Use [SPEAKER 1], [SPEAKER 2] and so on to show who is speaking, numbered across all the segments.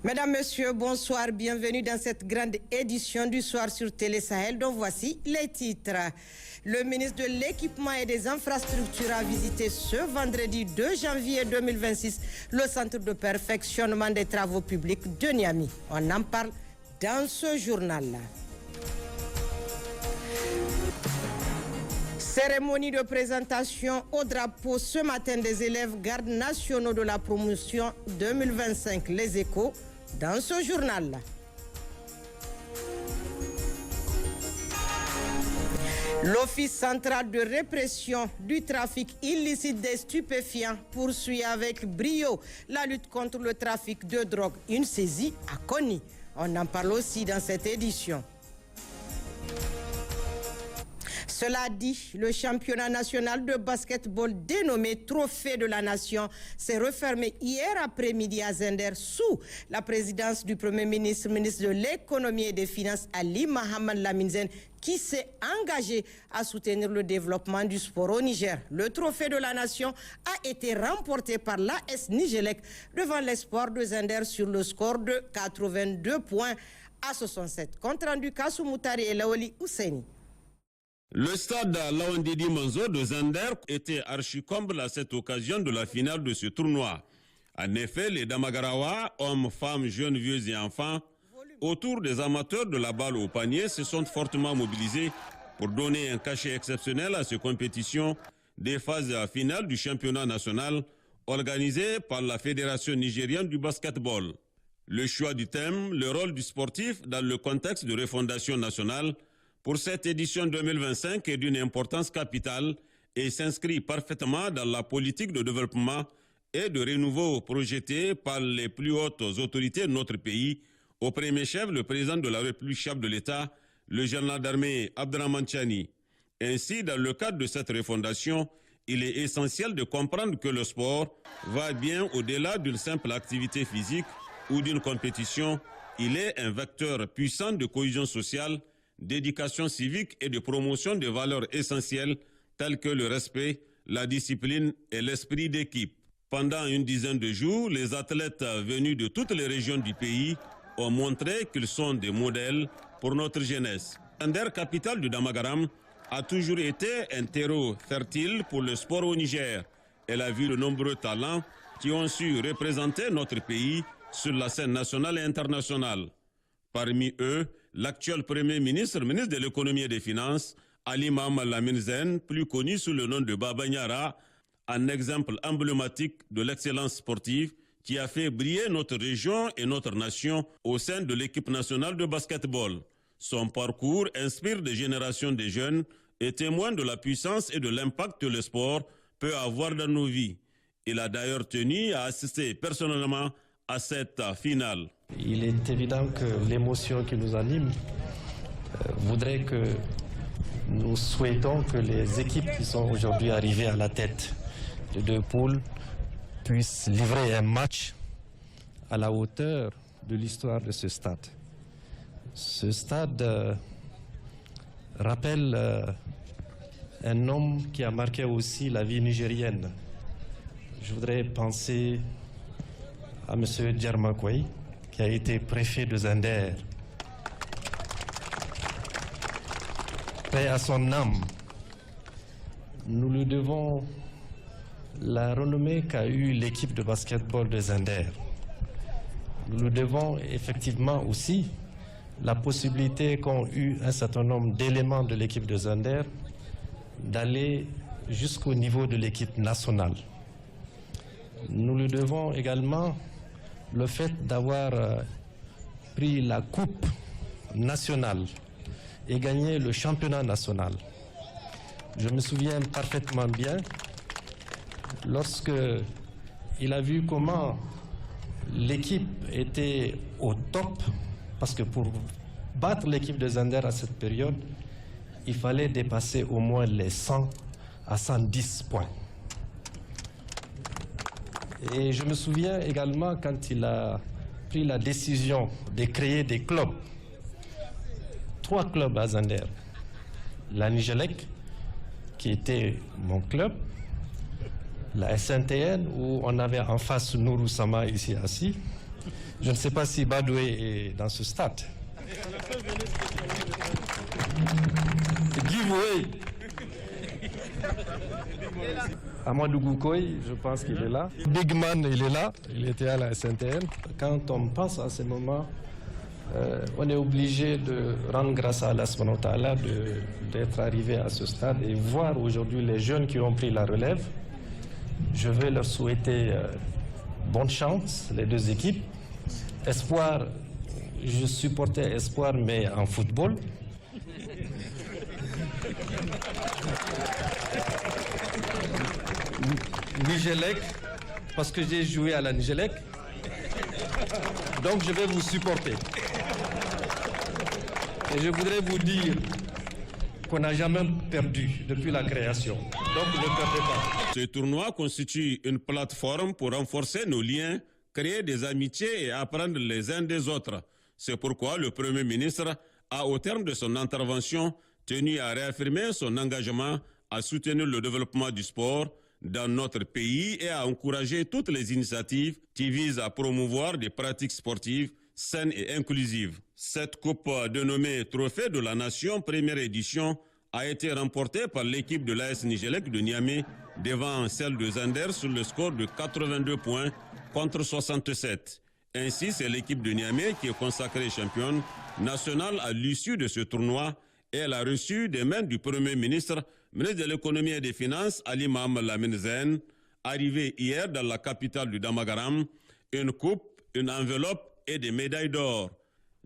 [SPEAKER 1] Mesdames, Messieurs, bonsoir. Bienvenue dans cette grande édition du soir sur Télé Sahel, dont voici les titres. Le ministre de l'Équipement et des Infrastructures a visité ce vendredi 2 janvier 2026 le centre de perfectionnement des travaux publics de Niamey. On en parle dans ce journal-là. Cérémonie de présentation au drapeau ce matin des élèves gardes nationaux de la promotion 2025, les Échos, dans ce journal-là. L'Office central de répression du trafic illicite des stupéfiants poursuit avec brio la lutte contre le trafic de drogue. Une saisie à Kony. On en parle aussi dans cette édition. Cela dit, le championnat national de basketball dénommé Trophée de la Nation s'est refermé hier après-midi à Zender sous la présidence du Premier ministre, ministre de l'Économie et des Finances, Ali Mohamed Lamine Zen, qui s'est engagé à soutenir le développement du sport au Niger. Le Trophée de la Nation a été remporté par l'AS Nigelec devant l'Espoir de Zender sur le score de 82 points à 67. Compte rendu Kassou Moutari et Laoli Ousseini.
[SPEAKER 2] Le stade Lawandidi Manzo de Zender était archi-comble à cette occasion de la finale de ce tournoi. En effet, les Damagarawa, hommes, femmes, jeunes, vieux et enfants, autour des amateurs de la balle au panier, se sont fortement mobilisés pour donner un cachet exceptionnel à ces compétitions des phases finales du championnat national organisé par la Fédération nigérienne du basketball. Le choix du thème, le rôle du sportif dans le contexte de refondation nationale, pour cette édition 2025 est d'une importance capitale et s'inscrit parfaitement dans la politique de développement et de renouveau projetée par les plus hautes autorités de notre pays, au premier chef le président de la République, chef de l'État, le général d'armée Abdraman Chani. Ainsi, dans le cadre de cette refondation, il est essentiel de comprendre que le sport va bien au-delà d'une simple activité physique ou d'une compétition. Il est un vecteur puissant de cohésion sociale, d'éducation civique et de promotion de valeurs essentielles telles que le respect, la discipline et l'esprit d'équipe. Pendant une dizaine de jours, les athlètes venus de toutes les régions du pays ont montré qu'ils sont des modèles pour notre jeunesse. Zender, capitale du Damagaram, a toujours été un terreau fertile pour le sport au Niger. Elle a vu de nombreux talents qui ont su représenter notre pays sur la scène nationale et internationale. Parmi eux, l'actuel Premier ministre, ministre de l'Économie et des Finances, Ali Mohamed Lamine Zen, plus connu sous le nom de Baba Niara, un exemple emblématique de l'excellence sportive qui a fait briller notre région et notre nation au sein de l'équipe nationale de basketball. Son parcours inspire des générations de jeunes et témoigne de la puissance et de l'impact que le sport peut avoir dans nos vies. Il a d'ailleurs tenu à assister personnellement à cette finale.
[SPEAKER 3] Il est évident que l'émotion qui nous anime voudrait que nous souhaitons que les équipes qui sont aujourd'hui arrivées à la tête de deux poules puissent livrer un match à la hauteur de l'histoire de ce stade. Ce stade rappelle un homme qui a marqué aussi la vie nigérienne. Je voudrais penser à M. Djermakoui, qui a été préfet de Zender. Paix à son âme. Nous lui devons la renommée qu'a eue l'équipe de basketball de Zender. Nous lui devons effectivement aussi la possibilité qu'ont eu un certain nombre d'éléments de l'équipe de Zender d'aller jusqu'au niveau de l'équipe nationale. Nous lui devons également le fait d'avoir pris la coupe nationale et gagné le championnat national. Je me souviens parfaitement bien lorsque il a vu comment l'équipe était au top, parce que pour battre l'équipe de Zender à cette période, il fallait dépasser au moins les 100 à 110 points. Et je me souviens également quand il a pris la décision de créer des clubs. 3 clubs à Zender. La Nigelec, qui était mon club, la SNTN, où on avait en face Nourou Sama ici assis, Je ne sais pas si Badoué est dans ce stade. Giveaway. Amadou Goukoy, je pense qu'il est là. Big Man, il est là. Il était à la SNTN. Quand on pense à ces moments, on est obligé de rendre grâce à Allah subhanahu wa ta'ala d'être arrivé à ce stade et voir aujourd'hui les jeunes qui ont pris la relève. Je vais leur souhaiter bonne chance, les deux équipes. Espoir, je supportais Espoir, mais en football. Nigelec, parce que j'ai joué à la Nigelec. Donc je vais vous supporter. Et je voudrais vous dire qu'on n'a jamais perdu depuis la création. Donc ne perdez pas.
[SPEAKER 2] Ce tournoi constitue une plateforme pour renforcer nos liens, créer des amitiés et apprendre les uns des autres. C'est pourquoi le Premier ministre a, au terme de son intervention, tenu à réaffirmer son engagement à soutenir le développement du sport dans notre pays et à encourager toutes les initiatives qui visent à promouvoir des pratiques sportives saines et inclusives. Cette coupe dénommée Trophée de la Nation, première édition, a été remportée par l'équipe de l'AS Nigelec de Niamey devant celle de Zander sur le score de 82 points contre 67. Ainsi, c'est l'équipe de Niamey qui est consacrée championne nationale à l'issue de ce tournoi et elle a reçu des mains du Premier ministre, ministre de l'économie et des finances, Ali Mohamed Lamine Zen, arrivé hier dans la capitale du Damagaram, une coupe, une enveloppe et des médailles d'or.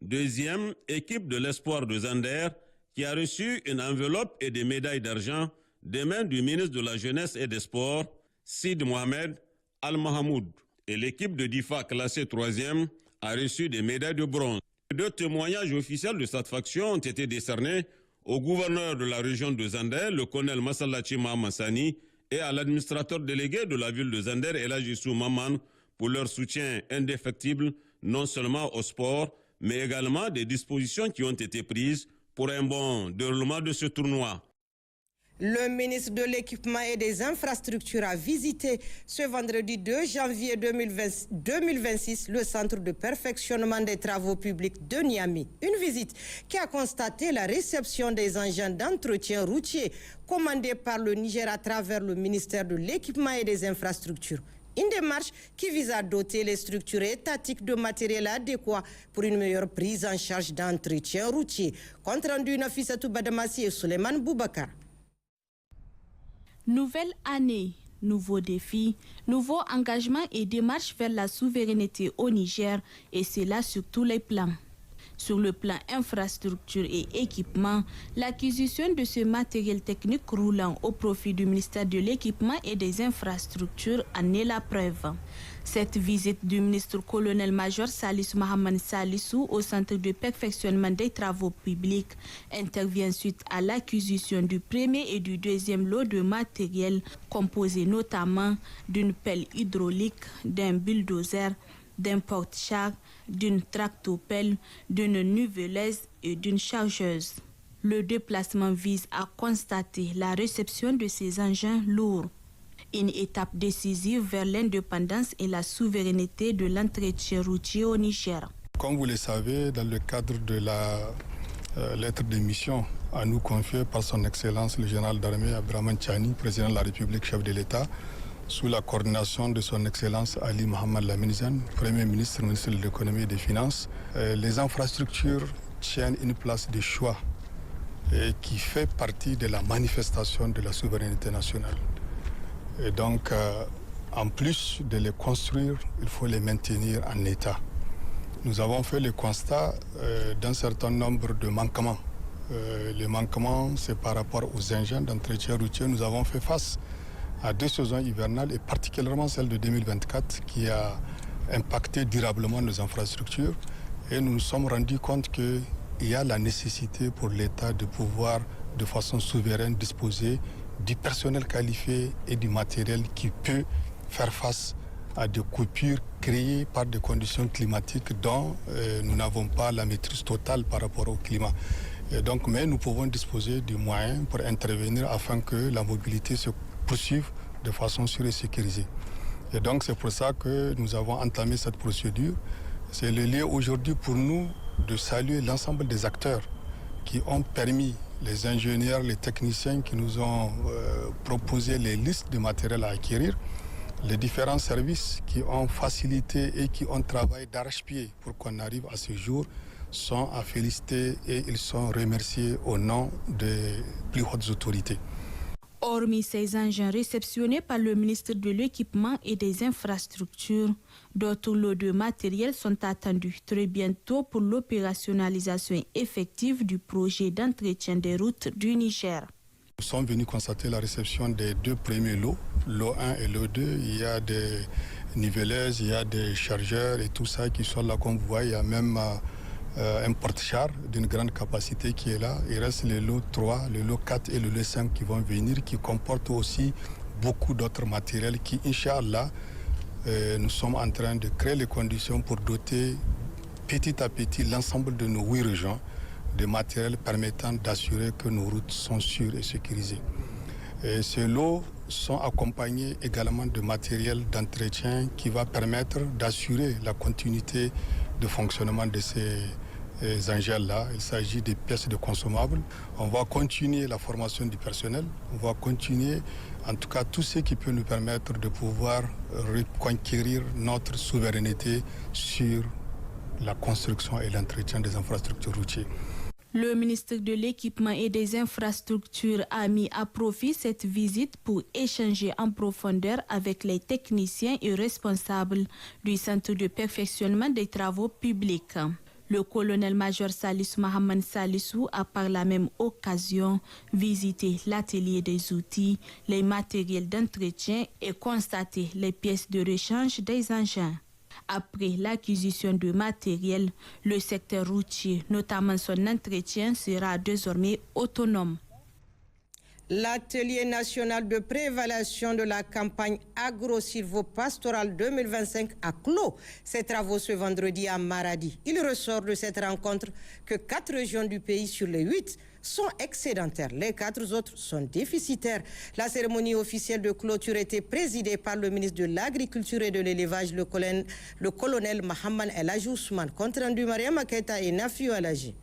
[SPEAKER 2] Deuxième, équipe de l'espoir de Zander, qui a reçu une enveloppe et des médailles d'argent des mains du ministre de la Jeunesse et des Sports, Sid Mohamed Al-Mahamoud. Et l'équipe de Difa, classée troisième, a reçu des médailles de bronze. Deux témoignages officiels de satisfaction ont été décernés au gouverneur de la région de Zander, le colonel Massalachi Mahamassani, et à l'administrateur délégué de la ville de Zander, Elajissou Maman, pour leur soutien indéfectible, non seulement au sport, mais également des dispositions qui ont été prises pour un bon déroulement de ce tournoi.
[SPEAKER 1] Le ministre de l'Équipement et des Infrastructures a visité ce vendredi 2 janvier 2026 le centre de perfectionnement des travaux publics de Niamey. Une visite qui a constaté la réception des engins d'entretien routier commandés par le Niger à travers le ministère de l'Équipement et des Infrastructures. Une démarche qui vise à doter les structures étatiques de matériel adéquat pour une meilleure prise en charge d'entretien routier. Compte rendu Nafissatou Badamassi et Suleiman Boubacar.
[SPEAKER 4] Nouvelle année, nouveaux défis, nouveaux engagements et démarches vers la souveraineté au Niger, et cela sur tous les plans. Sur le plan infrastructure et équipement, l'acquisition de ce matériel technique roulant au profit du ministère de l'Équipement et des Infrastructures en est la preuve. Cette visite du ministre colonel-major Salissou Mahaman Salissou au centre de perfectionnement des travaux publics intervient suite à l'acquisition du premier et du deuxième lot de matériel composé notamment d'une pelle hydraulique, d'un bulldozer, d'un porte-char, d'une tractopelle, d'une niveleuse et d'une chargeuse. Le déplacement vise à constater la réception de ces engins lourds. Une étape décisive vers l'indépendance et la souveraineté de l'entretien routier au Niger.
[SPEAKER 5] Comme vous le savez, dans le cadre de la lettre de mission à nous confiée par son Excellence le général d'armée Abdraman Tchani, président de la République, chef de l'État, sous la coordination de son Excellence Ali Mohamed Lamine Zen, Premier ministre, ministre de l'économie et des finances, les infrastructures tiennent une place de choix qui fait partie de la manifestation de la souveraineté nationale. Et donc, en plus de les construire, il faut les maintenir en état. Nous avons fait le constat d'un certain nombre de manquements. Les manquements, c'est par rapport aux engins d'entretien routier. Nous avons fait face à deux saisons hivernales et particulièrement celle de 2024 qui a impacté durablement nos infrastructures. Et nous nous sommes rendus compte qu'il y a la nécessité pour l'État de pouvoir de façon souveraine disposer du personnel qualifié et du matériel qui peut faire face à des coupures créées par des conditions climatiques dont nous n'avons pas la maîtrise totale par rapport au climat. Et donc, mais nous pouvons disposer de moyens pour intervenir afin que la mobilité se poursuive de façon sûre et sécurisée. Et donc c'est pour ça que nous avons entamé cette procédure. C'est le lieu aujourd'hui pour nous de saluer l'ensemble des acteurs qui ont permis, les ingénieurs, les techniciens qui nous ont proposé les listes de matériel à acquérir, les différents services qui ont facilité et qui ont travaillé d'arrache-pied pour qu'on arrive à ce jour sont à féliciter et ils sont remerciés au nom des plus hautes autorités.
[SPEAKER 4] Hormis ces engins réceptionnés par le ministre de l'Équipement et des Infrastructures, d'autres lots de matériel sont attendus très bientôt pour l'opérationnalisation effective du projet d'entretien des routes du Niger.
[SPEAKER 5] Nous sommes venus constater la réception des 2 premiers lots, lot 1 et lot 2. Il y a des niveleuses, il y a des chargeurs et tout ça qui sont là comme vous voyez. Il y a même un porte-char d'une grande capacité qui est là. Il reste le lot 3, le lot 4 et le lot 5 qui vont venir, qui comportent aussi beaucoup d'autres matériels qui, Inch'Allah, nous sommes en train de créer les conditions pour doter petit à petit l'ensemble de nos 8 régions de matériel permettant d'assurer que nos routes sont sûres et sécurisées. Et ces lots sont accompagnés également de matériel d'entretien qui va permettre d'assurer la continuité de fonctionnement de ces engins-là. Il s'agit des pièces de consommables. On va continuer la formation du personnel. On va continuer, en tout cas, tout ce qui peut nous permettre de pouvoir reconquérir notre souveraineté sur la construction et l'entretien des infrastructures routières.
[SPEAKER 4] Le ministre de l'Équipement et des Infrastructures a mis à profit cette visite pour échanger en profondeur avec les techniciens et responsables du Centre de perfectionnement des travaux publics. Le colonel-major Salissou Mohamed Salissou a par la même occasion visité l'atelier des outils, les matériels d'entretien et constaté les pièces de rechange des engins. Après l'acquisition de matériel, le secteur routier, notamment son entretien, sera désormais autonome.
[SPEAKER 1] L'atelier national de préévaluation de la campagne agro-silvopastorale 2025 a clos ses travaux ce vendredi à Maradi. Il ressort de cette rencontre que 4 régions du pays sur les 8 sont excédentaires. Les 4 autres sont déficitaires. La cérémonie officielle de clôture était présidée par le ministre de l'Agriculture et de l'Élevage, le colonel Mohamed El Hadji Ousmane. Compte rendu Mariama Keita et Nafiou Alaji.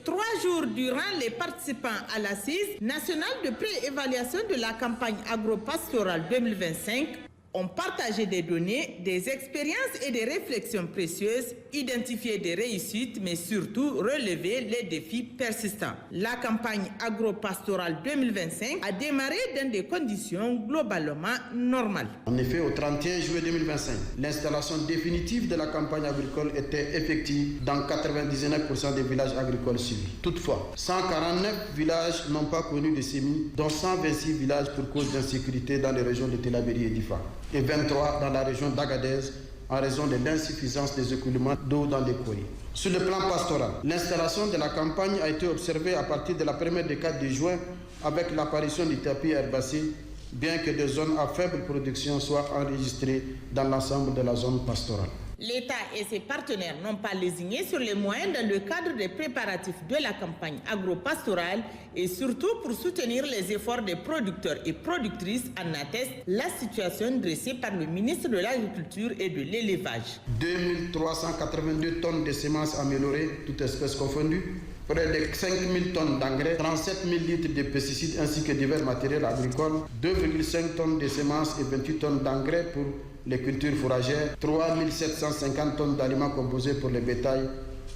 [SPEAKER 6] 3 jours durant, les participants à l'assise nationale de préévaluation de la campagne agro-pastorale 2025 ont partagé des données, des expériences et des réflexions précieuses, identifié des réussites, mais surtout relevé les défis persistants. La campagne agro-pastorale 2025 a démarré dans des conditions globalement normales.
[SPEAKER 7] En effet, au 31 juillet 2025, l'installation définitive de la campagne agricole était effective dans 99% des villages agricoles suivis. Toutefois, 149 villages n'ont pas connu de semis, dont 126 villages pour cause d'insécurité dans les régions de Tillabéri et d'Ifa, et 23 dans la région d'Agadez en raison de l'insuffisance des écoulements d'eau dans les courriers. Sur le plan pastoral, l'installation de la campagne a été observée à partir de la première décade de juin avec l'apparition du tapis herbacé, bien que des zones à faible production soient enregistrées dans l'ensemble de la zone pastorale.
[SPEAKER 6] L'État et ses partenaires n'ont pas lésigné sur les moyens dans le cadre des préparatifs de la campagne agro-pastorale et surtout pour soutenir les efforts des producteurs et productrices, en atteste la situation dressée par le ministre de l'Agriculture et de l'Élevage.
[SPEAKER 7] 2382 tonnes de semences améliorées, toutes espèces confondues, près de 5000 tonnes d'engrais, 37 000 litres de pesticides ainsi que divers matériels agricoles, 2,5 tonnes de semences et 28 tonnes d'engrais pour les cultures fourragères, 3 750 tonnes d'aliments composés pour les bétails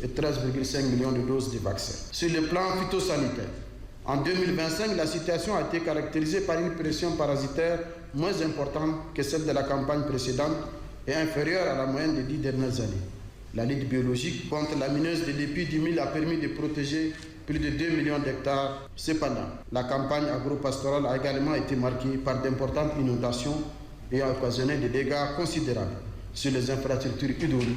[SPEAKER 7] et 13,5 millions de doses de vaccins. Sur le plan phytosanitaire, en 2025, la situation a été caractérisée par une pression parasitaire moins importante que celle de la campagne précédente et inférieure à la moyenne des 10 dernières années. La lutte biologique contre la mineuse de l'épi du mil a permis de protéger plus de 2 millions d'hectares. Cependant, la campagne agro-pastorale a également été marquée par d'importantes inondations et a occasionné des dégâts considérables sur les infrastructures hydrauliques,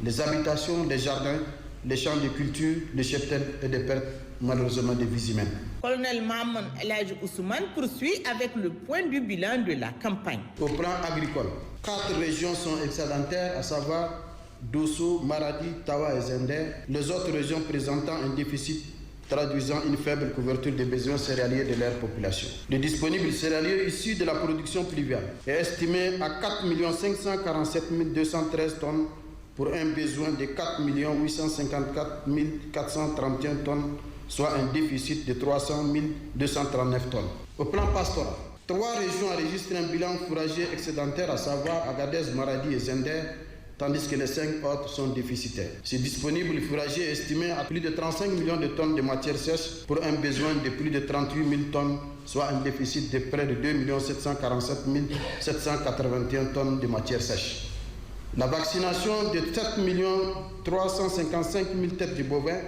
[SPEAKER 7] les habitations, les jardins, les champs de culture, les cheptels et des pertes malheureusement de vies humaines.
[SPEAKER 6] Colonel Mohamed El Hadji Ousmane poursuit avec le point du bilan de la campagne.
[SPEAKER 7] Au plan agricole, 4 régions sont excédentaires, à savoir Dosso, Maradi, Tawa et Zender. Les autres régions présentant un déficit traduisant une faible couverture des besoins céréaliers de leur population. Le disponible céréalier issu de la production pluviale est estimé à 4 547 213 tonnes pour un besoin de 4 854 431 tonnes, soit un déficit de 300 239 tonnes. Au plan pastoral, 3 régions enregistrent un bilan fourrager excédentaire, à savoir Agadez, Maradi et Zender, tandis que les 5 autres sont déficitaires. Ce disponible fourrager est estimé à plus de 35 millions de tonnes de matière sèche pour un besoin de plus de 38 000 tonnes, soit un déficit de près de 2 747 781 tonnes de matière sèche. La vaccination de 7 355 000 têtes de bovins,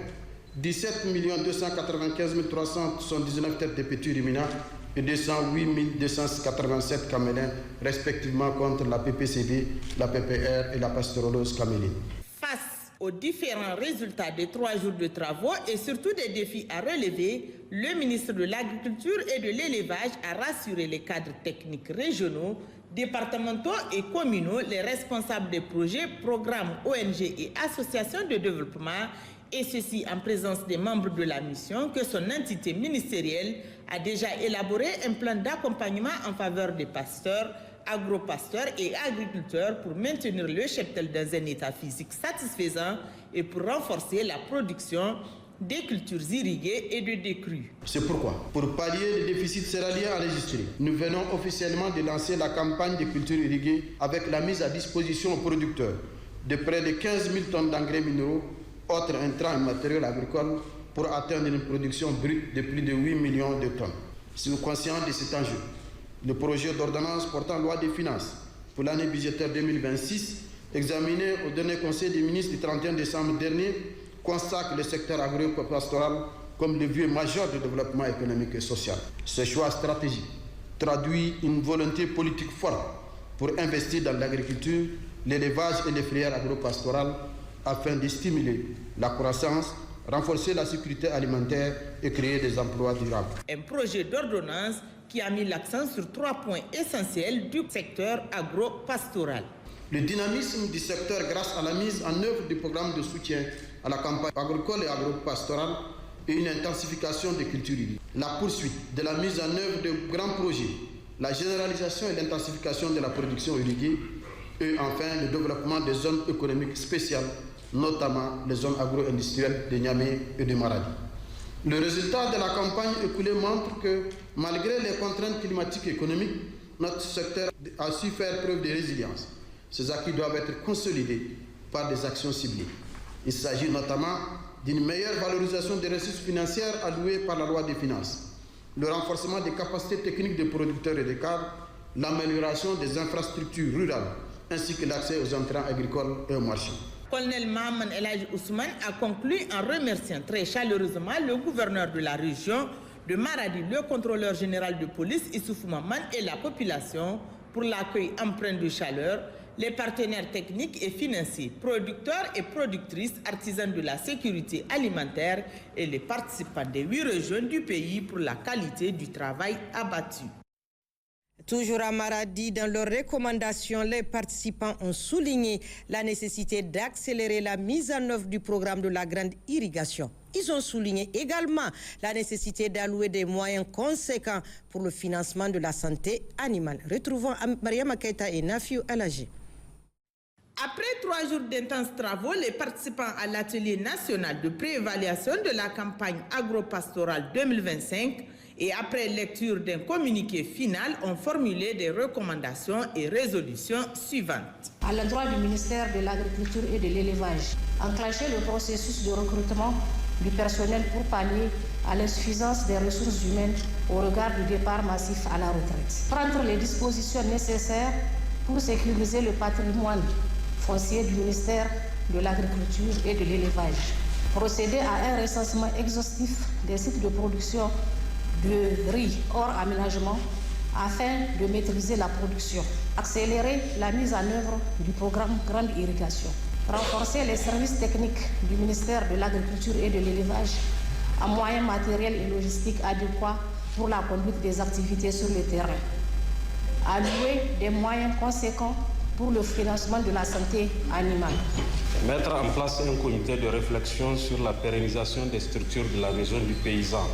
[SPEAKER 7] 17 295 379 têtes de petits ruminants et 208 287 camélins, respectivement contre la PPCD, la PPR et la pastorolose caméline.
[SPEAKER 6] Face aux différents résultats des 3 jours de travaux et surtout des défis à relever, le ministre de l'Agriculture et de l'Élevage a rassuré les cadres techniques régionaux, départementaux et communaux, les responsables des projets, programmes, ONG et associations de développement, et ceci en présence des membres de la mission, que son entité ministérielle a déjà élaboré un plan d'accompagnement en faveur des pasteurs, agro-pasteurs et agriculteurs pour maintenir le cheptel dans un état physique satisfaisant et pour renforcer la production des cultures irriguées et de décrue.
[SPEAKER 7] C'est pourquoi, pour pallier le déficit céréalier enregistré, nous venons officiellement de lancer la campagne de cultures irriguées avec la mise à disposition aux producteurs de près de 15 000 tonnes d'engrais minéraux, autres intrants et matériels agricoles, pour atteindre une production brute de plus de 8 millions de tonnes. Si nous sommes conscients de cet enjeu, le projet d'ordonnance portant loi des finances pour l'année budgétaire 2026, examiné au dernier Conseil des ministres du 31 décembre dernier, constate le secteur agro-pastoral comme levier majeur de développement économique et social. Ce choix stratégique traduit une volonté politique forte pour investir dans l'agriculture, l'élevage et les filières agro-pastorales afin de stimuler la croissance, renforcer la sécurité alimentaire et créer des emplois durables.
[SPEAKER 6] Un projet d'ordonnance qui a mis l'accent sur 3 points essentiels du secteur agro-pastoral.
[SPEAKER 7] Le dynamisme du secteur grâce à la mise en œuvre du programme de soutien à la campagne agricole et agro-pastorale et une intensification des cultures irriguées. La poursuite de la mise en œuvre de grands projets, la généralisation et l'intensification de la production irriguée et enfin le développement des zones économiques spéciales, notamment les zones agro-industrielles de Niamey et de Maradi. Le résultat de la campagne écoulée montre que malgré les contraintes climatiques et économiques, notre secteur a su faire preuve de résilience. Ces acquis doivent être consolidés par des actions ciblées. Il s'agit notamment d'une meilleure valorisation des ressources financières allouées par la loi des finances, le renforcement des capacités techniques des producteurs et des cadres, l'amélioration des infrastructures rurales, ainsi que l'accès aux intrants agricoles et aux marchés.
[SPEAKER 6] Colonel Mahaman Elhadji Ousmane a conclu en remerciant très chaleureusement le gouverneur de la région de Maradi, le contrôleur général de police Issoufou Maman et la population pour l'accueil empreint de chaleur, les partenaires techniques et financiers, producteurs et productrices, artisans de la sécurité alimentaire et les participants des 8 régions du pays pour la qualité du travail abattu.
[SPEAKER 1] Toujours à Maradi, dans leurs recommandations, les participants ont souligné la nécessité d'accélérer la mise en œuvre du programme de la grande irrigation. Ils ont souligné également la nécessité d'allouer des moyens conséquents pour le financement de la santé animale. Retrouvons Mariama Keita et Nafiou Alagé.
[SPEAKER 6] Après 3 jours d'intenses travaux, les participants à l'atelier national de préévaluation de la campagne agro-pastorale 2025 et après lecture d'un communiqué final ont formulé des recommandations et résolutions suivantes.
[SPEAKER 8] À l'endroit du ministère de l'Agriculture et de l'Élevage, enclencher le processus de recrutement du personnel pour pallier à l'insuffisance des ressources humaines au regard du départ massif à la retraite. Prendre les dispositions nécessaires pour sécuriser le patrimoine foncier du ministère de l'Agriculture et de l'Élevage. Procéder à un recensement exhaustif des sites de production de riz hors aménagement afin de maîtriser la production. Accélérer la mise en œuvre du programme Grande Irrigation. Renforcer les services techniques du ministère de l'Agriculture et de l'Élevage en moyens matériels et logistiques adéquats pour la conduite des activités sur le terrain. Allouer des moyens conséquents pour le financement de la santé animale.
[SPEAKER 9] Mettre en place un comité de réflexion sur la pérennisation des structures de la maison du paysan.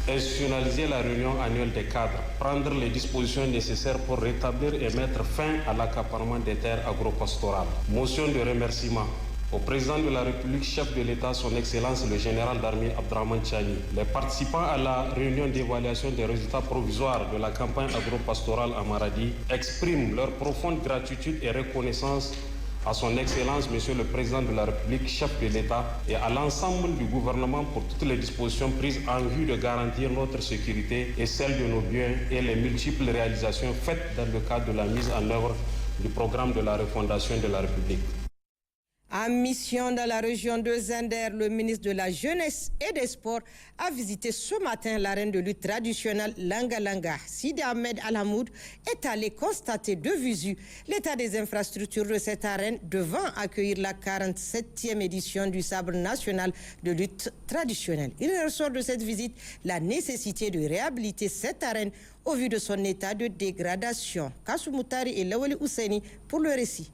[SPEAKER 9] Institutionnaliser la réunion annuelle des cadres, prendre les dispositions nécessaires pour rétablir et mettre fin à l'accaparement des terres agropastorales. Motion de remerciement au président de la République, chef de l'État, son Excellence le général d'armée Abdraman Chani. Les participants à la réunion d'évaluation des résultats provisoires de la campagne agropastorale à Maradi expriment leur profonde gratitude et reconnaissance à son Excellence, Monsieur le Président de la République, chef de l'État, et à l'ensemble du gouvernement pour toutes les dispositions prises en vue de garantir notre sécurité et celle de nos biens et les multiples réalisations faites dans le cadre de la mise en œuvre du programme de la refondation de la République.
[SPEAKER 1] En mission dans la région de Zender, le ministre de la Jeunesse et des Sports a visité ce matin l'arène de lutte traditionnelle Langa Langa. Sidi Ahmed Alhamoud est allé constater de visu l'état des infrastructures de cette arène devant accueillir la 47e édition du sabre national de lutte traditionnelle. Il ressort de cette visite la nécessité de réhabiliter cette arène au vu de son état de dégradation. Kassou Moutari et Lawali Ousseni pour le récit.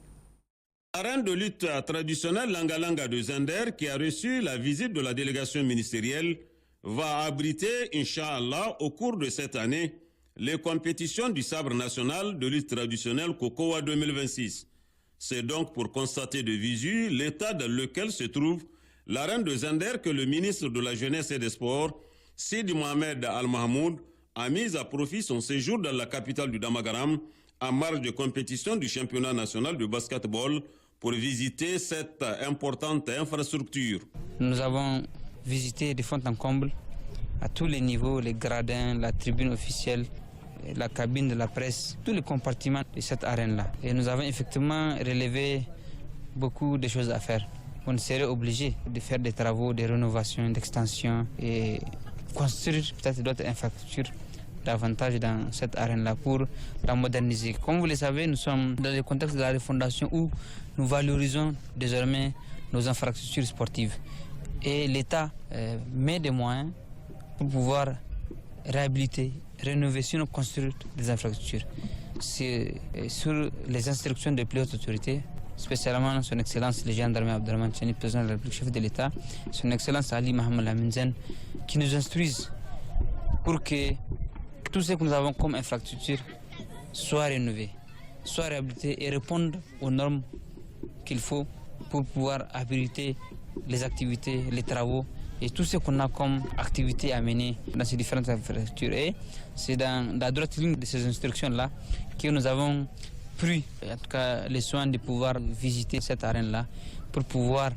[SPEAKER 2] L'arène de lutte traditionnelle Langa Langa de Zender, qui a reçu la visite de la délégation ministérielle, va abriter, Inch'Allah, au cours de cette année, les compétitions du sabre national de lutte traditionnelle Kokowa 2026. C'est donc pour constater de visu l'état dans lequel se trouve l'arène de Zender que le ministre de la Jeunesse et des Sports, Sidi Mohamed Al-Mahmoud, a mis à profit son séjour dans la capitale du Damagaram en marge de compétition du championnat national de basketball pour visiter cette importante infrastructure.
[SPEAKER 10] Nous avons visité de fond en comble à tous les niveaux, les gradins, la tribune officielle, la cabine de la presse, tous les compartiments de cette arène-là. Et nous avons effectivement relevé beaucoup de choses à faire. On serait obligé de faire des travaux de rénovation, d'extension et construire peut-être d'autres infrastructures davantage dans cette arène-là pour la moderniser. Comme vous le savez, nous sommes dans le contexte de la refondation où nous valorisons désormais nos infrastructures sportives. Et l'État met des moyens pour pouvoir réhabiliter, rénover, sinon construire des infrastructures. C'est sur les instructions de plus hautes autorités, spécialement son Excellence le général d'armée Abdraman Chani, président de la République, chef de l'État, son Excellence Ali Mohamed Laminzen, qui nous instruisent pour que tout ce que nous avons comme infrastructure soit rénové, soit réhabilité et répondre aux normes qu'il faut pour pouvoir habiliter les activités, les travaux et tout ce qu'on a comme activités à mener dans ces différentes infrastructures. Et c'est dans la droite ligne de ces instructions-là que nous avons pris en tout cas les soins de pouvoir visiter cette arène-là pour pouvoir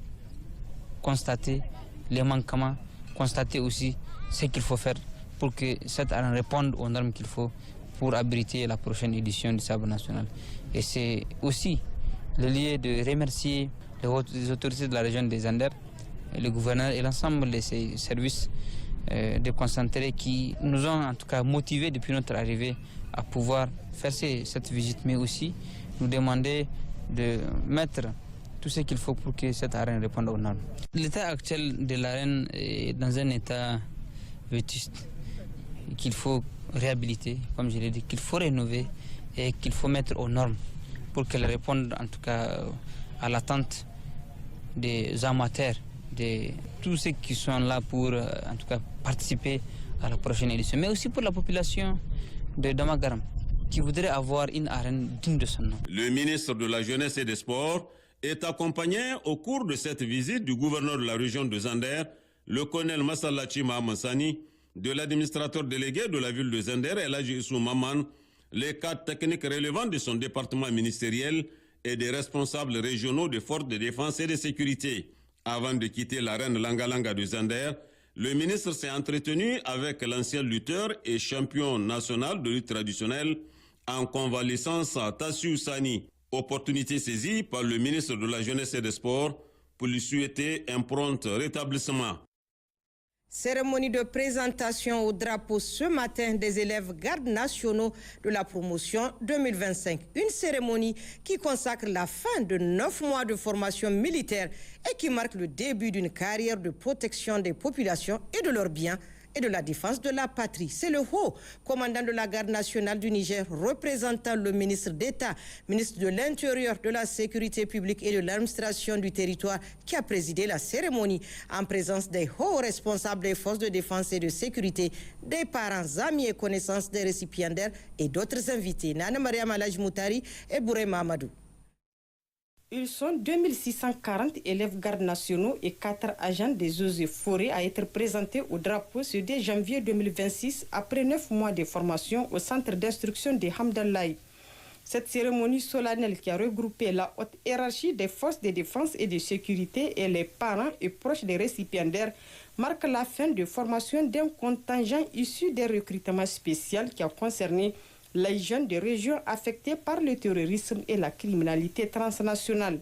[SPEAKER 10] constater les manquements, constater aussi ce qu'il faut faire pour que cette arène réponde aux normes qu'il faut pour abriter la prochaine édition du sabre national. Et c'est aussi le lieu de remercier les autorités de la région des Zender, le gouverneur et l'ensemble de ces services déconcentrés qui nous ont en tout cas motivés depuis notre arrivée à pouvoir faire cette visite, mais aussi nous demander de mettre tout ce qu'il faut pour que cette arène réponde aux normes. L'état actuel de l'arène est dans un état vétuste qu'il faut réhabiliter, comme je l'ai dit, qu'il faut rénover et qu'il faut mettre aux normes pour qu'elle réponde en tout cas à l'attente des amateurs, de tous ceux qui sont là pour en tout cas participer à la prochaine édition, mais aussi pour la population de Damagaram qui voudrait avoir une arène digne de son nom.
[SPEAKER 2] Le ministre de la Jeunesse et des Sports est accompagné au cours de cette visite du gouverneur de la région de Zender, le colonel Massalachi Mahamansani, de l'administrateur délégué de la ville de Zender, Elhaji Issou Maman, les cadres techniques relevant de son département ministériel et des responsables régionaux des forces de défense et de sécurité. Avant de quitter l'arène Langa Langa de Zender, le ministre s'est entretenu avec l'ancien lutteur et champion national de lutte traditionnelle en convalescence à Tassiou Sani. Opportunité saisie par le ministre de la Jeunesse et des Sports pour lui souhaiter un prompt rétablissement.
[SPEAKER 1] Cérémonie de présentation au drapeau ce matin des élèves gardes nationaux de la promotion 2025. Une cérémonie qui consacre la fin de 9 mois de formation militaire et qui marque le début d'une carrière de protection des populations et de leurs biens et de la défense de la patrie. C'est le haut commandant de la garde nationale du Niger, représentant le ministre d'État, ministre de l'Intérieur, de la Sécurité publique et de l'administration du territoire, qui a présidé la cérémonie en présence des hauts responsables des forces de défense et de sécurité, des parents, amis et connaissances des récipiendaires et d'autres invités. Nana Mariam Alaj Moutari et Bouré Mamadou. Ils sont 2640 élèves gardes nationaux et 4 agents des eaux et forêts à être présentés au drapeau ce 2 janvier 2026 après 9 mois de formation au centre d'instruction de Hamdallahi. Cette cérémonie solennelle qui a regroupé la haute hiérarchie des forces de défense et de sécurité et les parents et proches des récipiendaires marque la fin de formation d'un contingent issu des recrutements spéciaux qui a concerné les jeunes des régions affectées par le terrorisme et la criminalité transnationale.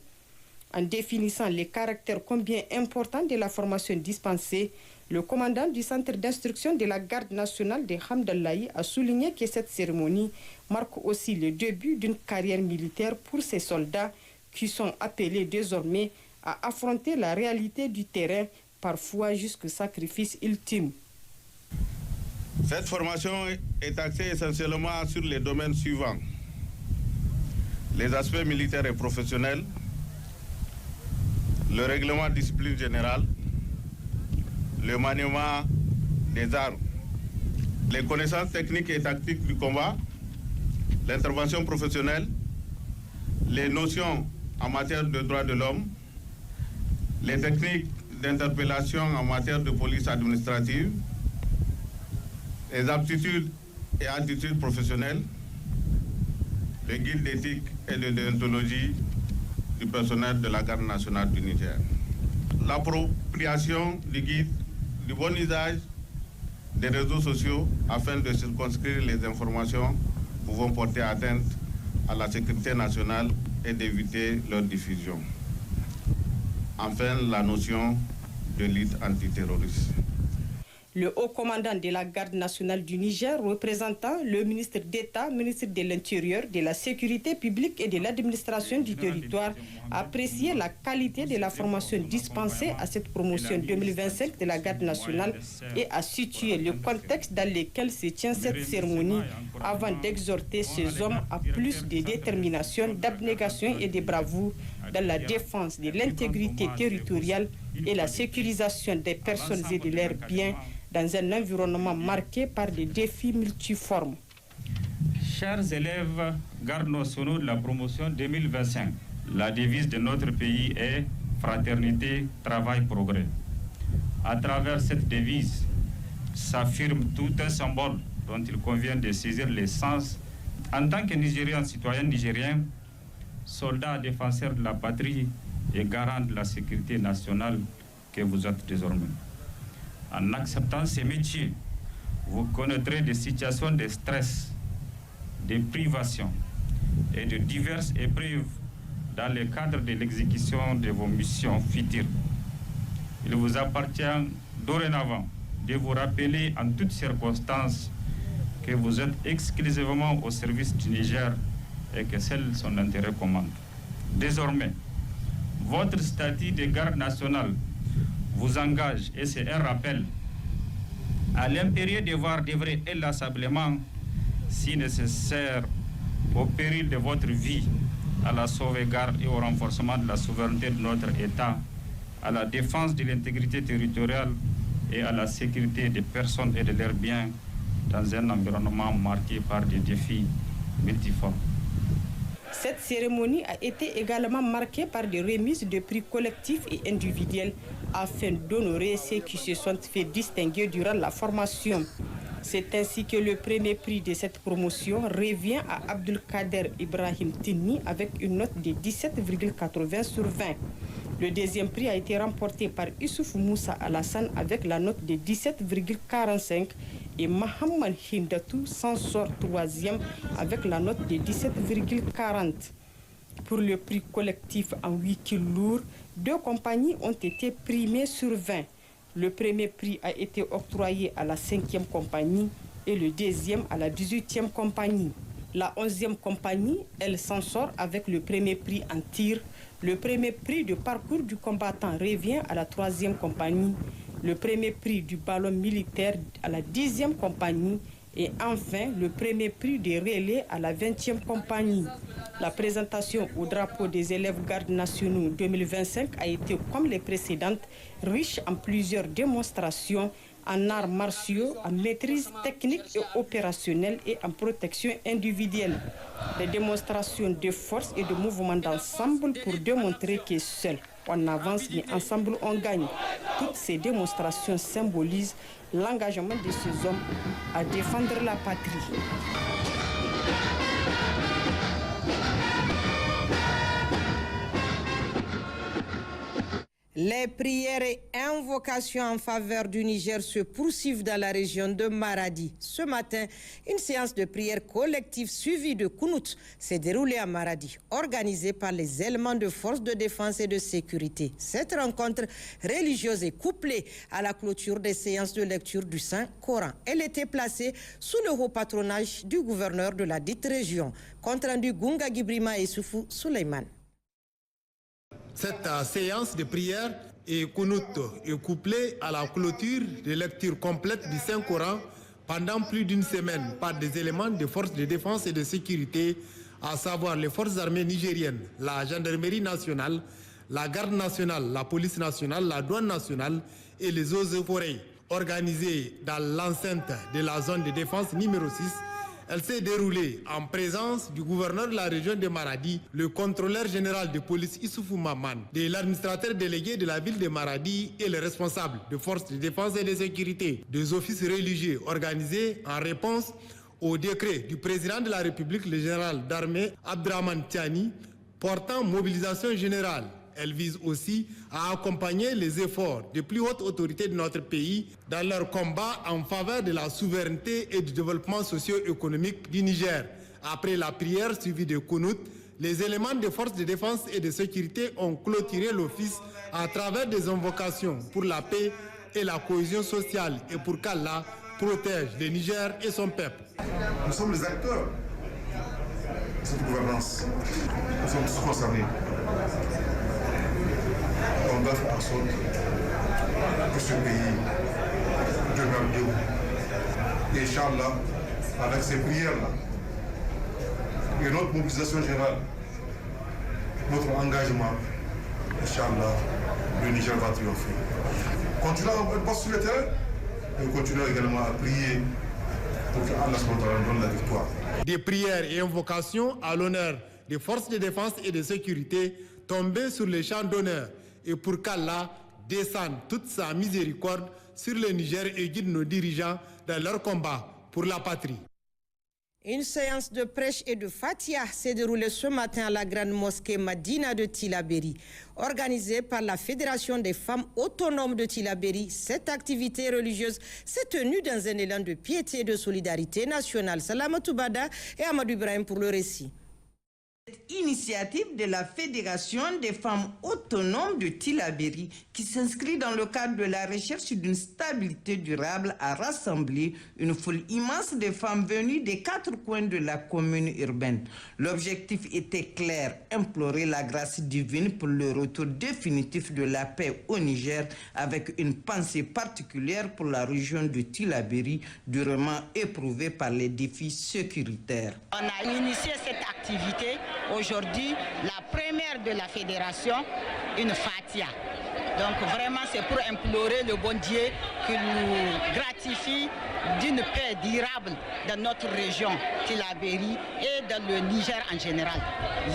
[SPEAKER 1] En définissant les caractères combien importants de la formation dispensée, le commandant du centre d'instruction de la garde nationale de Hamdallahi a souligné que cette cérémonie marque aussi le début d'une carrière militaire pour ces soldats qui sont appelés désormais à affronter la réalité du terrain, parfois jusqu'au sacrifice ultime.
[SPEAKER 11] Cette formation est axée essentiellement sur les domaines suivants: les aspects militaires et professionnels, le règlement de discipline générale, le maniement des armes, les connaissances techniques et tactiques du combat, l'intervention professionnelle, les notions en matière de droits de l'homme, les techniques d'interpellation en matière de police administrative, les aptitudes et attitudes professionnelles, le guide d'éthique et de déontologie du personnel de la garde nationale du Niger. L'appropriation du guide, du bon usage des réseaux sociaux afin de circonscrire les informations pouvant porter atteinte à la sécurité nationale et d'éviter leur diffusion. Enfin, la notion de lutte antiterroriste.
[SPEAKER 1] Le haut commandant de la garde nationale du Niger, représentant le ministre d'État, ministre de l'Intérieur, de la Sécurité publique et de l'administration du territoire, a apprécié la qualité de la formation dispensée à cette promotion 2025 de la garde nationale et a situé le contexte dans lequel se tient cette cérémonie avant d'exhorter ces hommes à plus de détermination, d'abnégation et de bravoure dans la défense de l'intégrité territoriale et la sécurisation des personnes et de leurs biens dans un environnement marqué par des défis multiformes.
[SPEAKER 12] Chers élèves gardes nationaux de la promotion 2025, la devise de notre pays est fraternité, travail, progrès. À travers cette devise s'affirme tout un symbole dont il convient de saisir l'essence en tant que Nigériens, citoyens nigériens, soldats défenseurs de la patrie et garants de la sécurité nationale que vous êtes désormais. En acceptant ces métiers, vous connaîtrez des situations de stress, de privation et de diverses épreuves dans le cadre de l'exécution de vos missions futures. Il vous appartient dorénavant de vous rappeler en toutes circonstances que vous êtes exclusivement au service du Niger et que seul son intérêt commande. Désormais, votre statut de garde nationale vous engage, et c'est un rappel, à l'impérieux devoir d'œuvrer inlassablement, si nécessaire, au péril de votre vie, à la sauvegarde et au renforcement de la souveraineté de notre État, à la défense de l'intégrité territoriale et à la sécurité des personnes et de leurs biens dans un environnement marqué par des défis multiformes.
[SPEAKER 1] Cette cérémonie a été également marquée par des remises de prix collectifs et individuels afin d'honorer ceux qui se sont fait distinguer durant la formation. C'est ainsi que le premier prix de cette promotion revient à Abdulkader Ibrahim Tinni avec une note de 17,80 sur 20. Le deuxième prix a été remporté par Issouf Moussa Alassane avec la note de 17,45 et Mohamed Hindatou s'en sort troisième avec la note de 17,40. Pour le prix collectif en 8 kg lourd, 2 compagnies ont été primées sur 20. Le premier prix a été octroyé à la 5e compagnie et le deuxième à la 18e compagnie. La 11e compagnie, elle s'en sort avec le premier prix en tir. Le premier prix de parcours du combattant revient à la 3e compagnie
[SPEAKER 13] le premier prix du ballon militaire à la 10e compagnie et enfin le premier prix des relais à la 20e compagnie. La présentation au drapeau des élèves gardes nationaux 2025 a été, comme les précédentes, riche en plusieurs démonstrations en arts martiaux, en maîtrise technique et opérationnelle et en protection individuelle. Des démonstrations de force et de mouvement d'ensemble pour démontrer que seul on avance mais ensemble on gagne. Toutes ces démonstrations symbolisent l'engagement de ces hommes à défendre la patrie.
[SPEAKER 1] Les prières et invocations en faveur du Niger se poursuivent dans la région de Maradi. Ce matin, une séance de prière collective suivie de Kounout s'est déroulée à Maradi, organisée par les éléments de forces de défense et de sécurité. Cette rencontre religieuse est couplée à la clôture des séances de lecture du Saint-Coran. Elle était placée sous le haut patronage du gouverneur de la dite région. Compte rendu Gunga Gibrima et Soufou Suleiman.
[SPEAKER 14] Cette séance de prière et Kounout est couplée à la clôture de lecture complète du Saint-Coran pendant plus d'une semaine par des éléments de forces de défense et de sécurité, à savoir les forces armées nigériennes, la gendarmerie nationale, la garde nationale, la police nationale, la douane nationale et les eaux et forêts. Organisée dans l'enceinte de la zone de défense numéro 6, elle s'est déroulée en présence du gouverneur de la région de Maradi, le contrôleur général de police Issoufou Maman, de l'administrateur délégué de la ville de Maradi et les responsables de forces de défense et de sécurité, des offices religieux organisés en réponse au décret du président de la République, le général d'armée Abdraman Tiani, portant mobilisation générale. Elle vise aussi à accompagner les efforts des plus hautes autorités de notre pays dans leur combat en faveur de la souveraineté et du développement socio-économique du Niger. Après la prière suivie de Kounout, les éléments des forces de défense et de sécurité ont clôturé l'office à travers des invocations pour la paix et la cohésion sociale et pour qu'Allah protège le Niger et son peuple.
[SPEAKER 15] Nous sommes les acteurs de cette gouvernance. Nous sommes tous concernés. On doit faire en sorte que ce pays demeure debout. Et Inch'Allah, avec ces prières-là, et notre mobilisation générale, notre engagement, Inch'Allah, le Niger va triompher. Continuons à passer sur le terrain et continuons également à prier pour que Allah nous donne la victoire.
[SPEAKER 14] Des prières et invocations à l'honneur des forces de défense et de sécurité tombées sur les champs d'honneur et pour qu'Allah descende toute sa miséricorde sur le Niger et guide nos dirigeants dans leur combat pour la patrie.
[SPEAKER 1] Une séance de prêche et de Fatiha s'est déroulée ce matin à la grande mosquée Madina de Tillabéri. Organisée par la Fédération des femmes autonomes de Tillabéri, cette activité religieuse s'est tenue dans un élan de piété et de solidarité nationale. Salamatou Bada et Amadou Ibrahim pour le récit.
[SPEAKER 6] Cette initiative de la Fédération des femmes autonomes de Tillabéri, qui s'inscrit dans le cadre de la recherche d'une stabilité durable, a rassemblé une foule immense de femmes venues des 4 coins de la commune urbaine. L'objectif était clair, implorer la grâce divine pour le retour définitif de la paix au Niger, avec une pensée particulière pour la région de Tillabéri, durement éprouvée par les défis sécuritaires.
[SPEAKER 16] On a initié cette activité aujourd'hui, la première de la fédération, une Fatiha. Donc vraiment c'est pour implorer le bon Dieu qu'il nous gratifie d'une paix durable dans notre région Tillabéri et dans le Niger en général.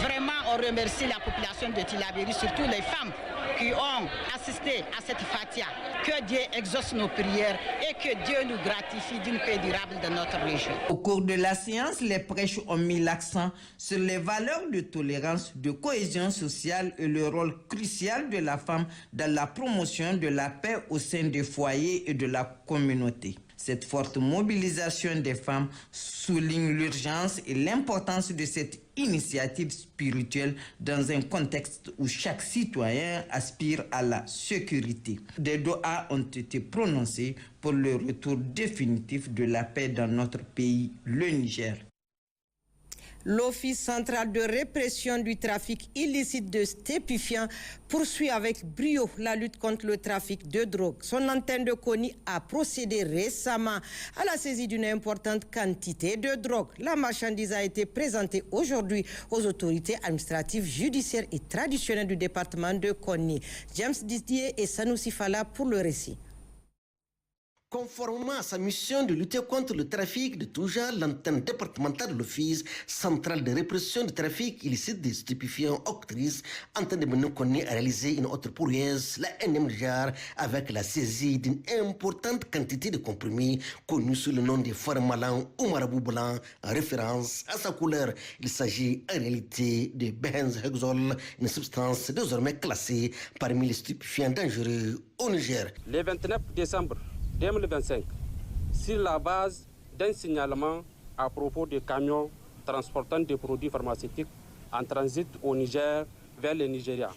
[SPEAKER 16] Vraiment on remercie la population de Tillabéri, surtout les femmes qui ont assisté à cette Fatiha. Que Dieu exauce nos prières et que Dieu nous gratifie d'une paix durable dans notre région.
[SPEAKER 6] Au cours de la séance, les prêches ont mis l'accent sur les valeurs de tolérance, de cohésion sociale et le rôle crucial de la femme dans la promotion de la paix au sein des foyers et de la communauté. Cette forte mobilisation des femmes souligne l'urgence et l'importance de cette initiative spirituelle dans un contexte où chaque citoyen aspire à la sécurité. Des doigts ont été prononcés pour le retour définitif de la paix dans notre pays, le Niger.
[SPEAKER 1] L'Office central de répression du trafic illicite de stupéfiants poursuit avec brio la lutte contre le trafic de drogue. Son antenne de Koni a procédé récemment à la saisie d'une importante quantité de drogue. La marchandise a été présentée aujourd'hui aux autorités administratives, judiciaires et traditionnelles du département de Koni. James Didier et Sanoussi Fala pour le récit.
[SPEAKER 17] Conformément à sa mission de lutter contre le trafic de tout genre, l'antenne départementale de l'Office central de répression du trafic illicite des stupéfiants octrice antenne de Benokoni a réalisé une autre prouesse, la énième genre, avec la saisie d'une importante quantité de comprimés connus sous le nom de Farmalan ou Marabout Blanc, en référence à sa couleur. Il s'agit en réalité de benzhexol, une substance désormais classée parmi les stupéfiants dangereux au Niger.
[SPEAKER 9] Le 29 décembre 2025, sur la base d'un signalement à propos de camions transportant des produits pharmaceutiques en transit au Niger vers le Nigeria.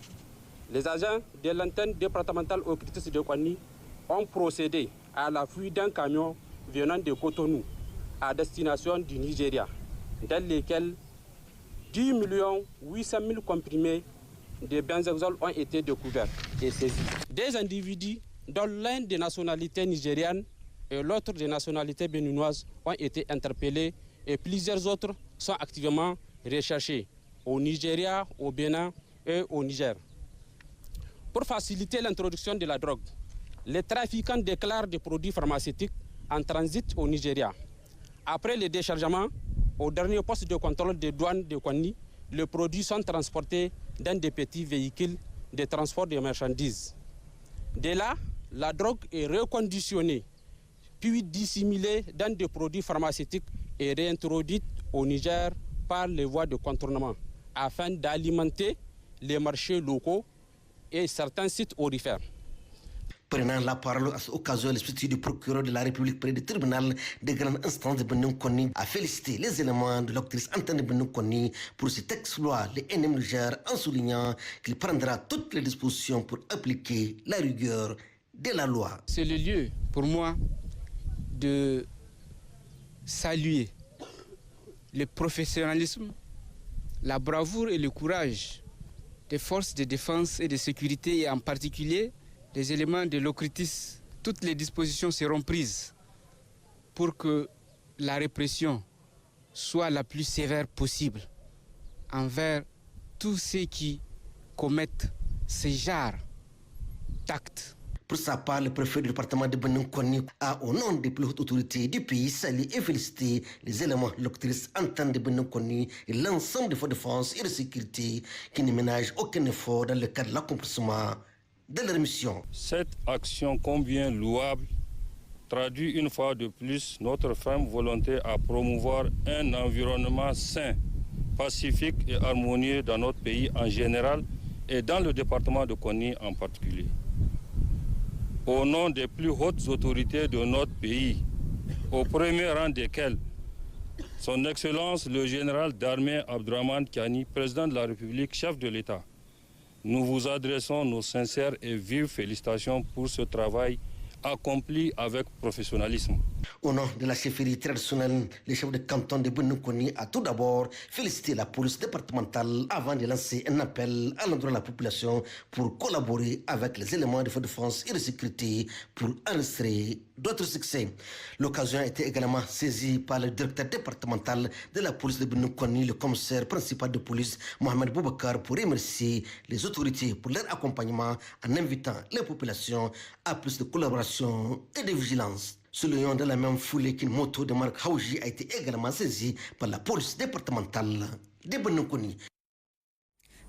[SPEAKER 9] Les agents de l'antenne départementale octrice de Koni ont procédé à la fuite d'un camion venant de Cotonou à destination du Nigeria, dans lesquels 10 800 000 comprimés de benzhexol ont été découverts et saisis. Des individus dont l'un des nationalités nigérianes et l'autre des nationalités béninoises ont été interpellés et plusieurs autres sont activement recherchés au Nigeria, au Bénin et au Niger. Pour faciliter l'introduction de la drogue, les trafiquants déclarent des produits pharmaceutiques en transit au Nigeria. Après le déchargement, au dernier poste de contrôle des douanes de Koni, les produits sont transportés dans des petits véhicules de transport de marchandises. De là, la drogue est reconditionnée, puis dissimulée dans des produits pharmaceutiques et réintroduite au Niger par les voies de contournement, afin d'alimenter les marchés locaux et certains sites aurifères.
[SPEAKER 17] Prenant la parole à cette occasion, le substitut du procureur de la République près du tribunal de grande instance de Benokoni a félicité les éléments de l'octrice antenne de Benokoni pour cet exploit, les NM Niger, en soulignant qu'il prendra toutes les dispositions pour appliquer la rigueur de la loi.
[SPEAKER 10] C'est le lieu pour moi de saluer le professionnalisme, la bravoure et le courage des forces de défense et de sécurité et en particulier des éléments de l'OCRITIS. Toutes les dispositions seront prises pour que la répression soit la plus sévère possible envers tous ceux qui commettent ce genre d'actes.
[SPEAKER 17] Pour sa part, le préfet du département de Benokoni a, au nom des plus hautes autorités du pays, salué et félicité les éléments de l'octrice antenne de Benokoni et l'ensemble des forces de défense et de sécurité qui ne ménagent aucun effort dans le cadre de l'accomplissement de leur mission.
[SPEAKER 18] Cette action combien louable traduit une fois de plus notre ferme volonté à promouvoir un environnement sain, pacifique et harmonieux dans notre pays en général et dans le département de Koni en particulier. Au nom des plus hautes autorités de notre pays, au premier rang desquelles Son Excellence le général d'armée Abdourahmane Tiani, président de la République, chef de l'État, nous vous adressons nos sincères et vives félicitations pour ce travail accompli avec professionnalisme.
[SPEAKER 17] Au nom de la chefferie traditionnelle, le chef de canton de Benokoni a tout d'abord félicité la police départementale avant de lancer un appel à l'endroit de la population pour collaborer avec les éléments de défense et de sécurité pour enregistrer d'autres succès. L'occasion a été également saisie par le directeur départemental de la police de Benokoni, le commissaire principal de police Mohamed Boubacar, pour remercier les autorités pour leur accompagnement en invitant les populations à plus de collaboration et de vigilance. Soulignons dans la même foulée qu'une moto de marque Haouji a été également saisie par la police départementale de Benokoni.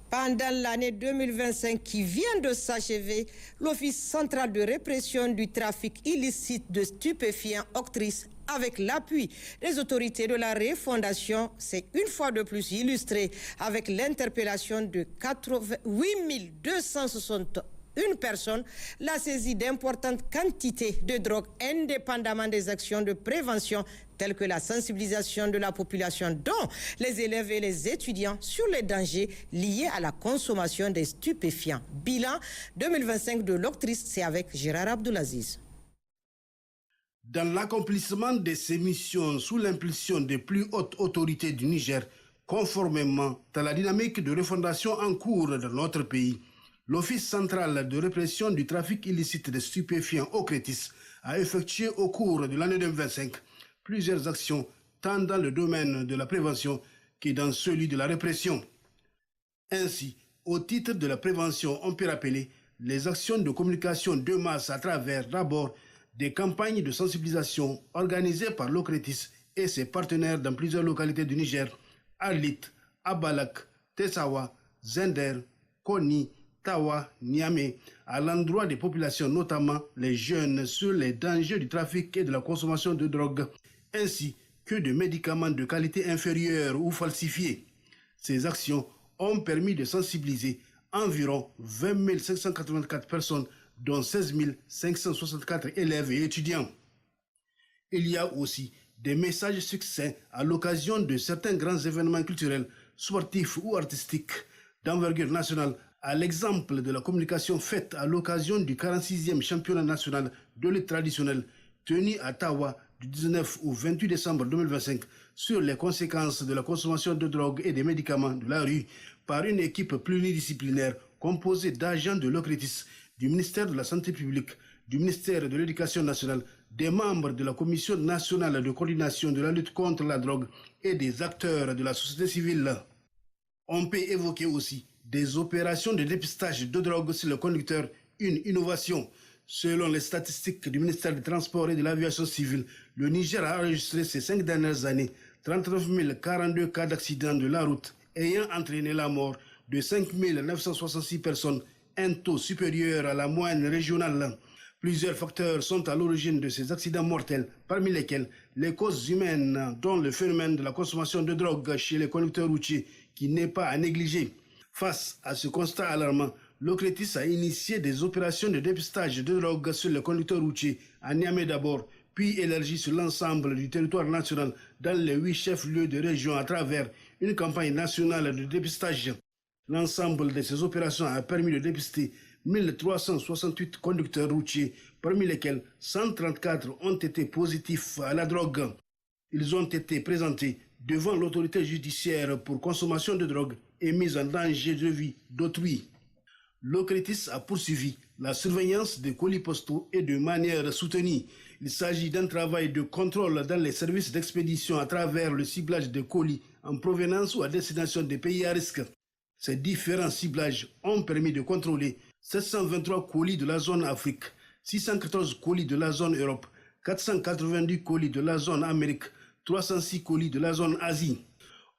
[SPEAKER 1] Pendant l'année 2025 qui vient de s'achever, l'Office central de répression du trafic illicite de stupéfiants octrice, avec l'appui des autorités de la refondation, s'est une fois de plus illustré avec l'interpellation de 88 261 personnes, la saisie d'importantes quantités de drogue indépendamment des actions de prévention telles que la sensibilisation de la population, dont les élèves et les étudiants, sur les dangers liés à la consommation des stupéfiants. Bilan 2025 de l'octrice, c'est avec Gérard Abdoulaziz.
[SPEAKER 19] Dans l'accomplissement de ces missions sous l'impulsion des plus hautes autorités du Niger, Conformément à la dynamique de refondation en cours dans notre pays, l'Office central de répression du trafic illicite de stupéfiants OCRETIS a effectué au cours de l'année 2025 plusieurs actions tant dans le domaine de la prévention que dans celui de la répression. Ainsi, au titre de la prévention, on peut rappeler les actions de communication de masse à travers d'abord des campagnes de sensibilisation organisées par l'OCRETIS et ses partenaires dans plusieurs localités du Niger, Arlit, Abalak, Tessawa, Zender, Koni, Tawa, Niamey, à l'endroit des populations, notamment les jeunes, sur les dangers du trafic et de la consommation de drogue, ainsi que de médicaments de qualité inférieure ou falsifiés. Ces actions ont permis de sensibiliser environ 20 584 personnes, dont 16 564 élèves et étudiants. Il y a aussi des messages succincts à l'occasion de certains grands événements culturels, sportifs ou artistiques d'envergure nationale, à l'exemple de la communication faite à l'occasion du 46e championnat national de lutte traditionnelle tenu à Tawa du 19 au 28 décembre 2025 sur les conséquences de la consommation de drogue et des médicaments de la rue par une équipe pluridisciplinaire composée d'agents de l'OCRETIS, du ministère de la Santé publique, du ministère de l'Éducation nationale, des membres de la Commission nationale de coordination de la lutte contre la drogue et des acteurs de la société civile. On peut évoquer aussi des opérations de dépistage de drogue sur le conducteur, une innovation. Selon les statistiques du ministère des Transports et de l'Aviation civile, le Niger a enregistré ces 5 dernières années 39 042 cas d'accidents de la route ayant entraîné la mort de 5 966 personnes, un taux supérieur à la moyenne régionale. Plusieurs facteurs sont à l'origine de ces accidents mortels, parmi lesquels les causes humaines, dont le phénomène de la consommation de drogue chez les conducteurs routiers, qui n'est pas à négliger. Face à ce constat alarmant, l'OCRETIS a initié des opérations de dépistage de drogue sur les conducteurs routiers, à Niamey d'abord, puis élargi sur l'ensemble du territoire national dans les 8 chefs-lieux de région à travers une campagne nationale de dépistage. L'ensemble de ces opérations a permis de dépister 1368 conducteurs routiers, parmi lesquels 134 ont été positifs à la drogue. Ils ont été présentés devant l'autorité judiciaire pour consommation de drogue et mise en danger de vie d'autrui. L'OCRETIS a poursuivi la surveillance des colis postaux et de manière soutenue. Il s'agit d'un travail de contrôle dans les services d'expédition à travers le ciblage des colis en provenance ou à destination des pays à risque. Ces différents ciblages ont permis de contrôler 723 colis de la zone Afrique, 614 colis de la zone Europe, 490 colis de la zone Amérique, 306 colis de la zone Asie.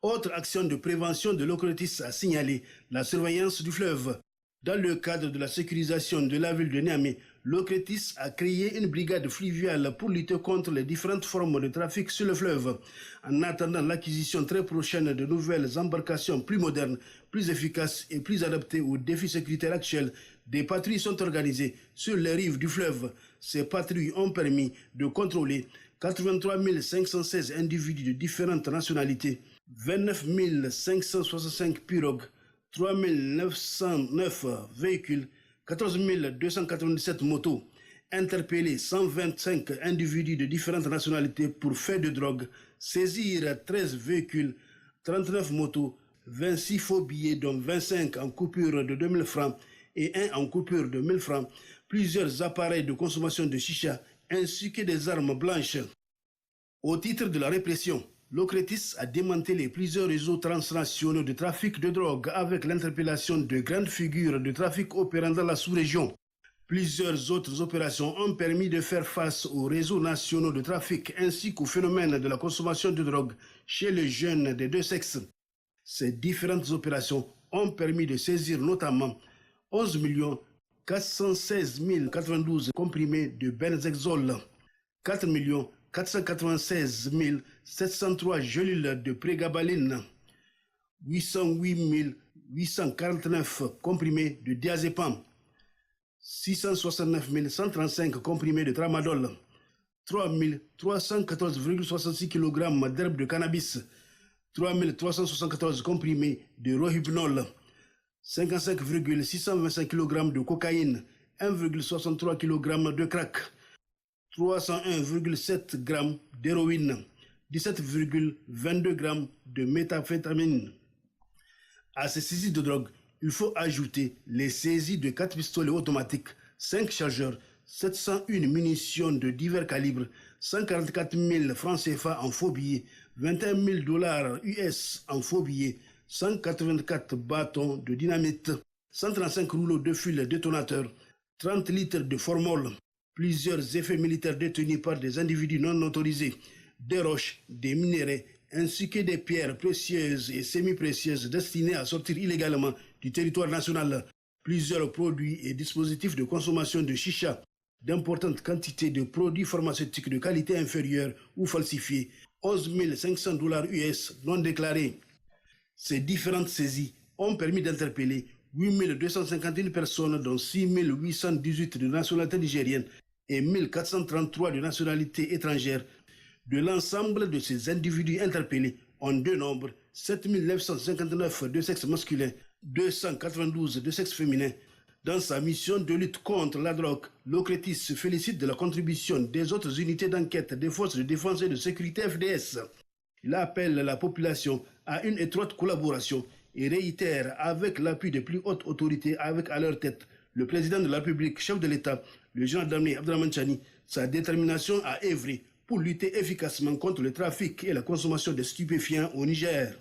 [SPEAKER 19] Autre action de prévention de l'OCRETIS a signalé la surveillance du fleuve. Dans le cadre de la sécurisation de la ville de Niamey, l'OCRETIS a créé une brigade fluviale pour lutter contre les différentes formes de trafic sur le fleuve. En attendant l'acquisition très prochaine de nouvelles embarcations plus modernes, plus efficaces et plus adaptées aux défis sécuritaires actuels, des patrouilles sont organisées sur les rives du fleuve. Ces patrouilles ont permis de contrôler 83 516 individus de différentes nationalités, 29 565 pirogues, 3 909 véhicules, 14 297 motos, interpeller 125 individus de différentes nationalités pour faits de drogue, saisir 13 véhicules, 39 motos, 26 faux billets dont 25 en coupure de 2000 francs et 1 en coupure de 1000 francs, plusieurs appareils de consommation de chicha ainsi que des armes blanches. Au titre de la répression, l'OCRETIS a démantelé plusieurs réseaux transnationaux de trafic de drogue avec l'interpellation de grandes figures de trafic opérant dans la sous-région. Plusieurs autres opérations ont permis de faire face aux réseaux nationaux de trafic ainsi qu'au phénomène de la consommation de drogue chez les jeunes des deux sexes. Ces différentes opérations ont permis de saisir notamment 11 416 092 comprimés de benzexol, 4 496 703 gélules de prégabaline, 808 849 comprimés de diazépam, 669 135 comprimés de tramadol, 3 314,66 kg d'herbe de cannabis, 3 374 comprimés de rohypnol, 55,625 kg de cocaïne, 1,63 kg de crack, 301,7 g d'héroïne, 17,22 grammes de méthamphétamine. À ces saisies de drogue, il faut ajouter les saisies de 4 pistolets automatiques, 5 chargeurs, 701 munitions de divers calibres, 144 000 francs CFA en faux billets, 21 000 $ US en faux billets, 184 bâtons de dynamite, 135 rouleaux de fil détonateurs, 30 litres de formol, plusieurs effets militaires détenus par des individus non autorisés, des roches, des minéraux, ainsi que des pierres précieuses et semi-précieuses destinées à sortir illégalement du territoire national, plusieurs produits et dispositifs de consommation de chicha, d'importantes quantités de produits pharmaceutiques de qualité inférieure ou falsifiés, 11 500 $ US non déclarés. Ces différentes saisies ont permis d'interpeller 8 251 personnes, dont 6 818 de nationalité nigérienne et 1 433 de nationalité étrangère. De l'ensemble de ces individus interpellés, on dénombre 7 959 de sexe masculin, 292 de sexe féminin. Dans sa mission de lutte contre la drogue, l'OCRETIS se félicite de la contribution des autres unités d'enquête des forces de défense et de sécurité FDS. Il appelle la population à une étroite collaboration et réitère, avec l'appui des plus hautes autorités, avec à leur tête le président de la République, chef de l'État, le général d'armée Abdraman Chani, sa détermination à œuvrer pour lutter efficacement contre le trafic et la consommation de stupéfiants au Niger.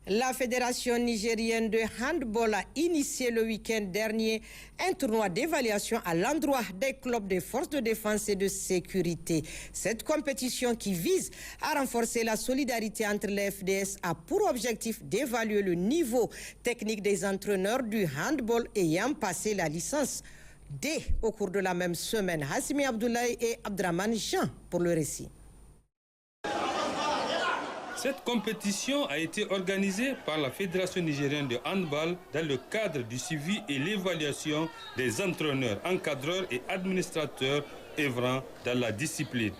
[SPEAKER 1] La Fédération nigérienne de handball a initié le week-end dernier un tournoi d'évaluation à l'endroit des clubs des forces de défense et de sécurité. Cette compétition, qui vise à renforcer la solidarité entre les FDS, a pour objectif d'évaluer le niveau technique des entraîneurs du handball ayant passé la licence D au cours de la même semaine. Hassimi Abdoulaye et Abdraman Jean pour le récit.
[SPEAKER 20] Cette compétition a été organisée par la Fédération nigérienne de handball dans le cadre du suivi et l'évaluation des entraîneurs, encadreurs et administrateurs œuvrant dans la discipline.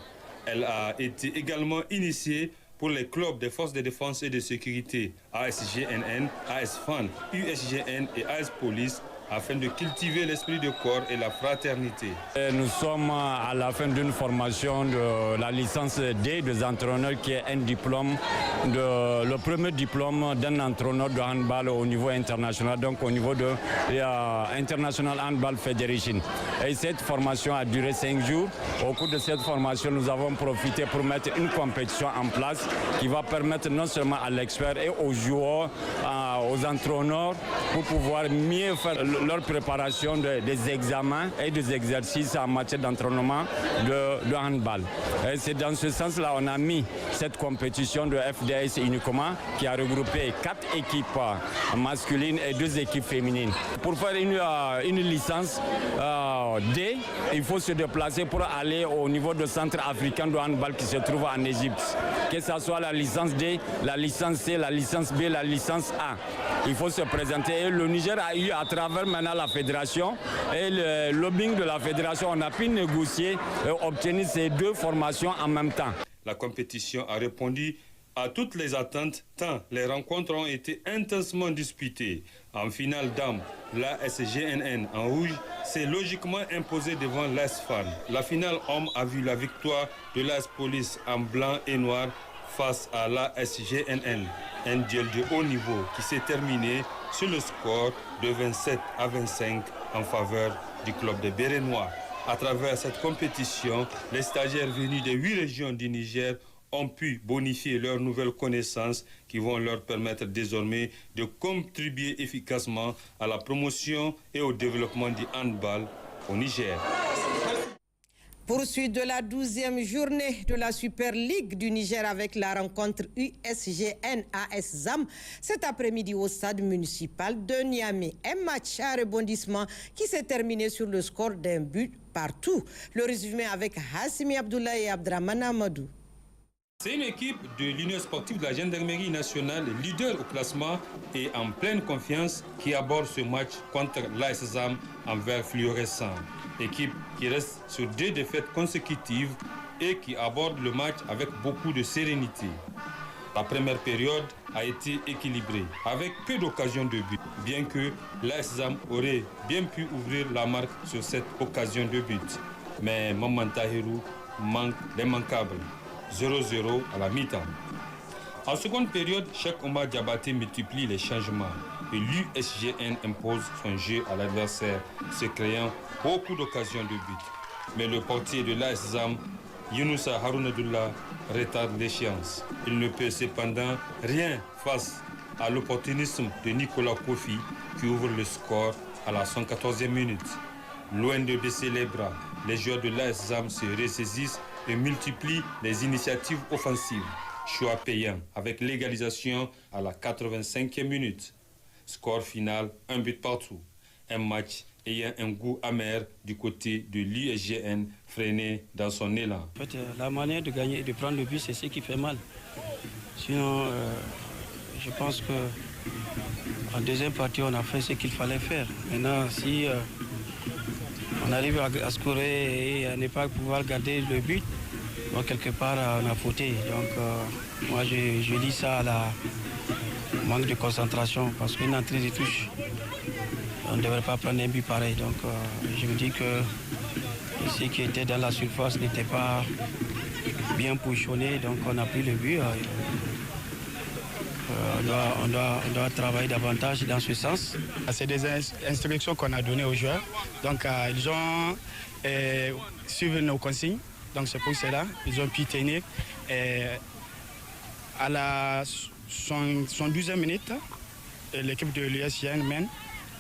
[SPEAKER 20] Elle a été également initiée pour les clubs des forces de défense et de sécurité ASGNN, ASFAN, USGN et AS Police, afin de cultiver l'esprit de corps et la fraternité.
[SPEAKER 21] Nous sommes à la fin d'une formation de la licence D des entraîneurs, qui est un diplôme, le premier diplôme d'un entraîneur de handball au niveau international, donc au niveau de International Handball Federation. Et cette formation a duré 5 jours. Au cours de cette formation, nous avons profité pour mettre une compétition en place qui va permettre non seulement à l'expert et aux joueurs, aux entraîneurs, pour pouvoir mieux faire leur préparation des examens et des exercices en matière d'entraînement de handball. Et c'est dans ce sens-là qu'on a mis cette compétition de FDS uniquement, qui a regroupé 4 équipes masculines et 2 équipes féminines. Pour faire une licence D, il faut se déplacer pour aller au niveau du centre africain de handball qui se trouve en Égypte. Que ce soit la licence D, la licence C, la licence B, la licence A. Il faut se présenter. Et le Niger a eu, à travers maintenant la fédération et le lobbying de la fédération, on a pu négocier et obtenir ces 2 formations en même temps.
[SPEAKER 20] La compétition a répondu à toutes les attentes, tant les rencontres ont été intensement disputées. En finale dame, l'ASGNN en rouge s'est logiquement imposée devant l'ASFAN. La finale homme a vu la victoire de l'AS Police en blanc et noir face à l'ASGNN. Un duel de haut niveau qui s'est terminé sur le score de 27-25 en faveur du club de Béret Noir. À travers cette compétition, les stagiaires venus des 8 régions du Niger ont pu bonifier leurs nouvelles connaissances qui vont leur permettre désormais de contribuer efficacement à la promotion et au développement du handball au Niger.
[SPEAKER 1] Poursuite de la 12e journée de la Super League du Niger avec la rencontre USGN-AS-ZAM cet après-midi au stade municipal de Niamey. Un match à rebondissement qui s'est terminé sur le score d'un but partout. Le résumé avec Hassimi Abdoulaye et Abdraman Amadou.
[SPEAKER 20] C'est une équipe de l'Union sportive de la Gendarmerie nationale, leader au classement et en pleine confiance, qui aborde ce match contre l'AS-ZAM en vert fluorescent. Équipe qui reste sur 2 défaites consécutives et qui aborde le match avec beaucoup de sérénité. La première période a été équilibrée, avec peu d'occasions de but, bien que l'AS-ZAM aurait bien pu ouvrir la marque sur cette occasion de but. Mais Maman Tahirou manque l'immanquable. 0-0 à la mi-temps. En seconde période, Cheikh Omar Diabaté multiplie les changements et l'USGN impose son jeu à l'adversaire, se créant beaucoup d'occasions de but. Mais le portier de l'AS ZAM, Younoussa Harounadullah, retarde l'échéance. Il ne peut cependant rien face à l'opportunisme de Nicolas Kofi qui ouvre le score à la 114e minute. Loin de baisser les bras, les joueurs de l'AS ZAM se ressaisissent et multiplient les initiatives offensives. Choix payant avec l'égalisation à la 85e minute. Score final, 1 but partout. Un match ayant un goût amer du côté de l'USGN freiné dans son élan.
[SPEAKER 3] En fait, la manière de gagner et de prendre le but, c'est ce qui fait mal. Sinon, je pense qu'en deuxième partie, on a fait ce qu'il fallait faire. Maintenant, si on arrive à scorer et à ne pas pouvoir garder le but, bon, quelque part, on a fauté. Donc, moi, je lis ça à la manque de concentration parce qu'une entrée de touche, on ne devrait pas prendre un but pareil. Donc, je me dis que ceux qui étaient dans la surface n'étaient pas bien positionné, donc on a pris le but. On doit travailler davantage dans ce sens.
[SPEAKER 22] C'est des instructions qu'on a données aux joueurs. Donc ils ont suivi nos consignes. Donc c'est pour cela ils ont pu tenir. À son 12e minute, l'équipe de l'USGN mène.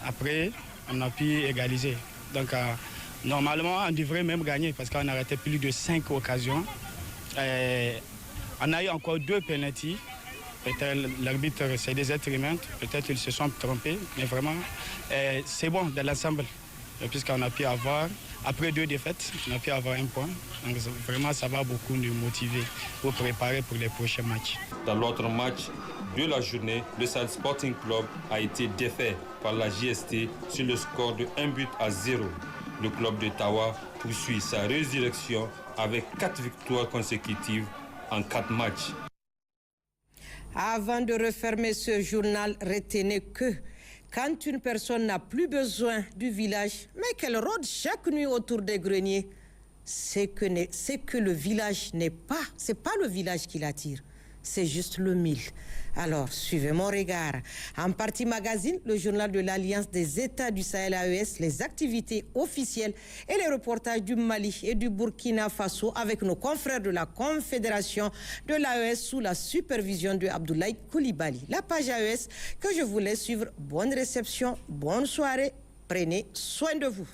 [SPEAKER 22] Après, on a pu égaliser. Donc normalement, on devrait même gagner parce qu'on a arrêté plus de 5 occasions. On a eu encore 2 pénaltys. Peut-être l'arbitre, c'est des êtres humains, peut-être ils se sont trompés, mais vraiment, c'est bon dans l'ensemble, puisqu'on a pu avoir, après 2 défaites, on a pu avoir 1 point. Donc vraiment, ça va beaucoup nous motiver pour préparer pour les prochains matchs.
[SPEAKER 20] Dans l'autre match de la journée, le Sahel Sporting Club a été défait par la JST sur le score de 1-0. Le club de Tawa poursuit sa résurrection avec 4 victoires consécutives en 4 matchs.
[SPEAKER 1] Avant de refermer ce journal, retenez que quand une personne n'a plus besoin du village, mais qu'elle rôde chaque nuit autour des greniers, c'est que le village n'est pas, c'est pas le village qui l'attire, c'est juste le mille. Alors, suivez mon regard. En partie magazine, le journal de l'Alliance des États du Sahel AES, les activités officielles et les reportages du Mali et du Burkina Faso avec nos confrères de la Confédération de l'AES sous la supervision de Abdoulaye Koulibaly. La page AES que je vous laisse suivre. Bonne réception, bonne soirée, prenez soin de vous.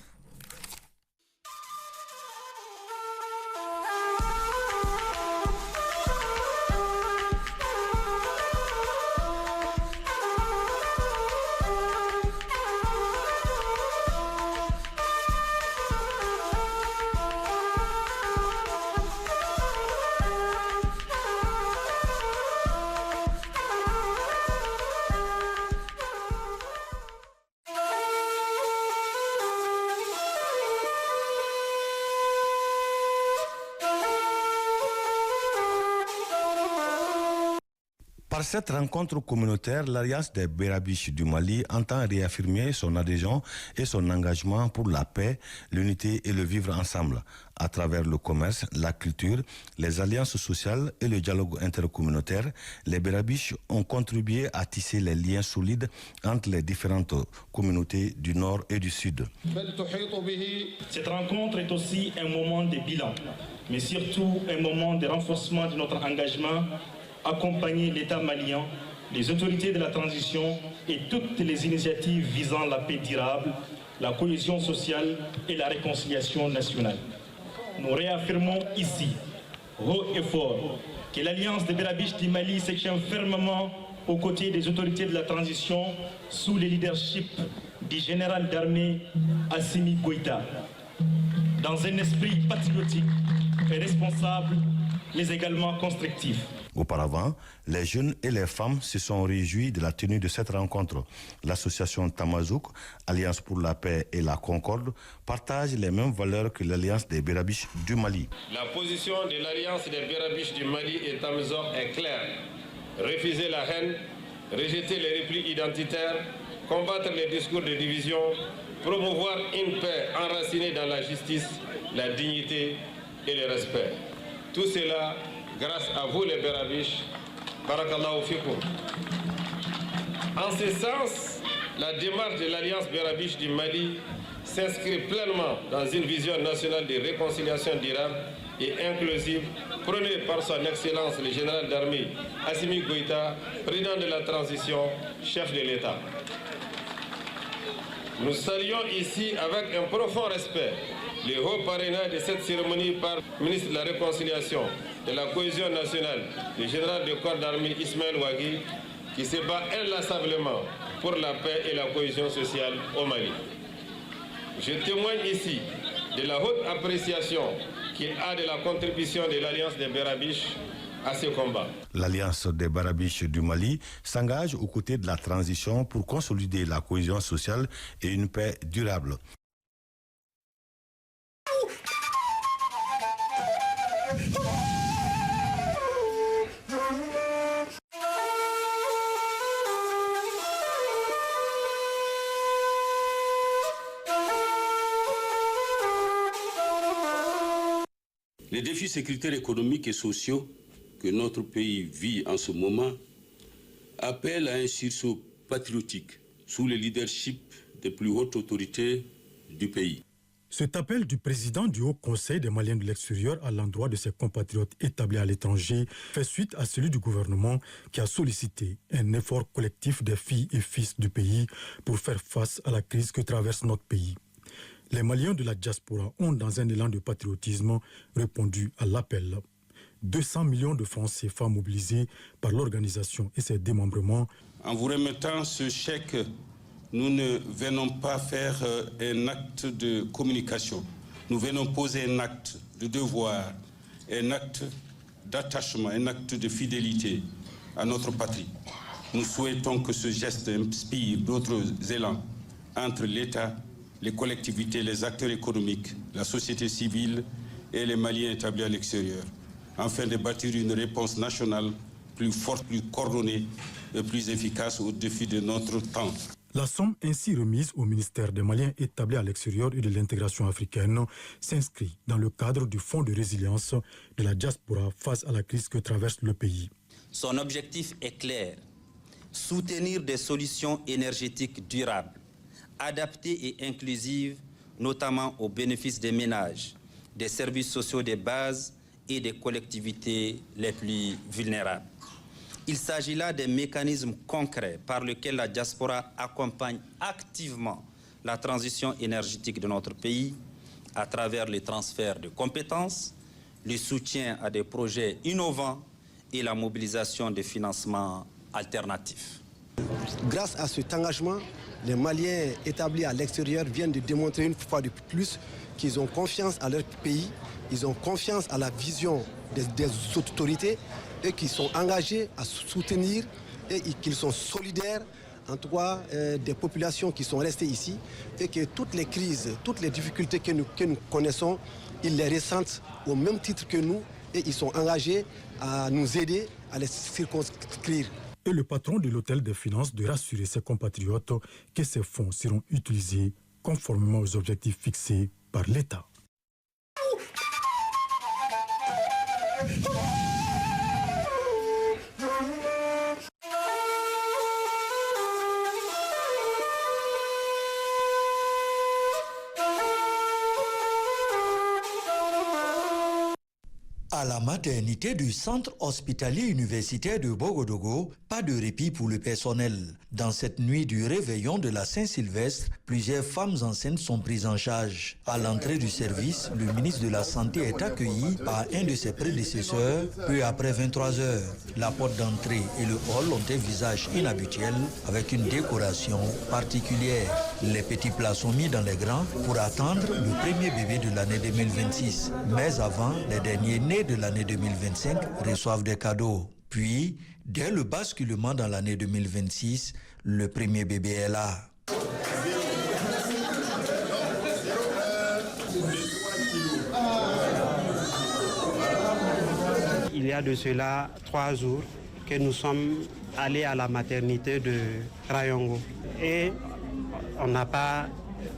[SPEAKER 23] Par cette rencontre communautaire, l'Alliance des Berabiches du Mali entend réaffirmer son adhésion et son engagement pour la paix, l'unité et le vivre ensemble, à travers le commerce, la culture, les alliances sociales et le dialogue intercommunautaire. Les Berabiches ont contribué à tisser les liens solides entre les différentes communautés du Nord et du Sud.
[SPEAKER 24] Cette rencontre est aussi un moment de bilan, mais surtout un moment de renforcement de notre engagement, accompagner l'État malien, les autorités de la transition et toutes les initiatives visant la paix durable, la cohésion sociale et la réconciliation nationale. Nous réaffirmons ici, haut et fort, que l'Alliance des Berabiches du Mali se tient fermement aux côtés des autorités de la transition sous le leadership du général d'armée Assimi Goïta, dans un esprit patriotique et responsable, mais également constructif.
[SPEAKER 23] Auparavant, les jeunes et les femmes se sont réjouis de la tenue de cette rencontre. L'association Tamazouk, Alliance pour la paix et la concorde, partage les mêmes valeurs que l'Alliance des Berabiches du Mali.
[SPEAKER 25] La position de l'Alliance des Berabiches du Mali et Tamazouk est claire. Refuser la haine, rejeter les replis identitaires, combattre les discours de division, promouvoir une paix enracinée dans la justice, la dignité et le respect. Tout cela grâce à vous les Berabiches. Barakallahu fikum. En ce sens, la démarche de l'Alliance Berabiche du Mali s'inscrit pleinement dans une vision nationale de réconciliation durable et inclusive prônée par son Excellence le général d'armée Assimi Goïta, président de la transition, chef de l'État. Nous saluons ici avec un profond respect le haut parrainage de cette cérémonie par le ministre de la Réconciliation, de la Cohésion nationale, le général de corps d'armée Ismaël Ouagui, qui se bat inlassablement pour la paix et la cohésion sociale au Mali. Je témoigne ici de la haute appréciation qu'il a de la contribution de l'Alliance des Berabiches à ce combat.
[SPEAKER 23] L'Alliance des Berabiches du Mali s'engage aux côtés de la transition pour consolider la cohésion sociale et une paix durable.
[SPEAKER 2] Les défis sécuritaires, économiques et sociaux que notre pays vit en ce moment appellent à un sursaut patriotique sous le leadership des plus hautes autorités du pays.
[SPEAKER 4] Cet appel du président du Haut Conseil des Maliens de l'extérieur à l'endroit de ses compatriotes établis à l'étranger fait suite à celui du gouvernement qui a sollicité un effort collectif des filles et fils du pays pour faire face à la crise que traverse notre pays. Les Maliens de la diaspora ont, dans un élan de patriotisme, répondu à l'appel. 200 millions de francs CFA mobilisés par l'organisation et ses démembrements.
[SPEAKER 2] En vous remettant ce chèque, nous ne venons pas faire un acte de communication. Nous venons poser un acte de devoir, un acte d'attachement, un acte de fidélité à notre patrie. Nous souhaitons que ce geste inspire d'autres élans entre l'État, les collectivités, les acteurs économiques, la société civile et les Maliens établis à l'extérieur, afin de bâtir une réponse nationale plus forte, plus coordonnée et plus efficace aux défis de notre temps.
[SPEAKER 4] La somme ainsi remise au ministère des Maliens établis à l'extérieur et de l'intégration africaine s'inscrit dans le cadre du Fonds de résilience de la diaspora face à la crise que traverse le pays.
[SPEAKER 5] Son objectif est clair, soutenir des solutions énergétiques durables, adaptées et inclusives, notamment au bénéfice des ménages, des services sociaux de base et des collectivités les plus vulnérables. Il s'agit là des mécanismes concrets par lesquels la diaspora accompagne activement la transition énergétique de notre pays à travers les transferts de compétences, le soutien à des projets innovants et la mobilisation de financements alternatifs.
[SPEAKER 7] Grâce à cet engagement, les Maliens établis à l'extérieur viennent de démontrer une fois de plus qu'ils ont confiance à leur pays, ils ont confiance à la vision des autorités et qu'ils sont engagés à soutenir et qu'ils sont solidaires en tout cas des populations qui sont restées ici et que toutes les crises, toutes les difficultés que nous connaissons, ils les ressentent au même titre que nous et ils sont engagés à nous aider à les circonscrire.
[SPEAKER 4] Et le patron de l'hôtel des finances de rassurer ses compatriotes que ces fonds seront utilisés conformément aux objectifs fixés par l'État.
[SPEAKER 8] À la maternité du centre hospitalier universitaire de Bogodogo, pas de répit pour le personnel. Dans cette nuit du réveillon de la Saint-Sylvestre, plusieurs femmes enceintes sont prises en charge. À l'entrée du service, le ministre de la Santé est accueilli par un de ses prédécesseurs peu après 23 heures. La porte d'entrée et le hall ont un visage inhabituel avec une décoration particulière. Les petits plats sont mis dans les grands pour attendre le premier bébé de l'année 2026. Mais avant, les derniers nés de l'année 2025 reçoivent des cadeaux. Puis, dès le basculement dans l'année 2026, le premier bébé est là.
[SPEAKER 3] Il y a de cela 3 jours que nous sommes allés à la maternité de Rayongo et on n'a pas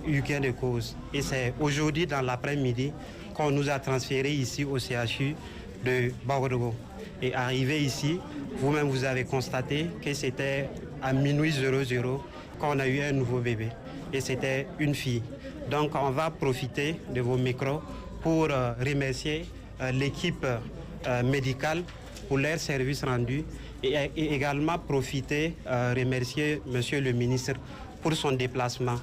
[SPEAKER 3] eu gain de cause. Et c'est aujourd'hui dans l'après-midi qu'on nous a transférés ici au CHU de Bogodogo.
[SPEAKER 11] Et arrivé ici, vous-même vous avez constaté que c'était à minuit 00 qu'on a eu un nouveau bébé. Et c'était une fille. Donc on va profiter de vos micros pour remercier l'équipe médicale pour leur service rendu et également profiter, remercier Monsieur le ministre pour son déplacement.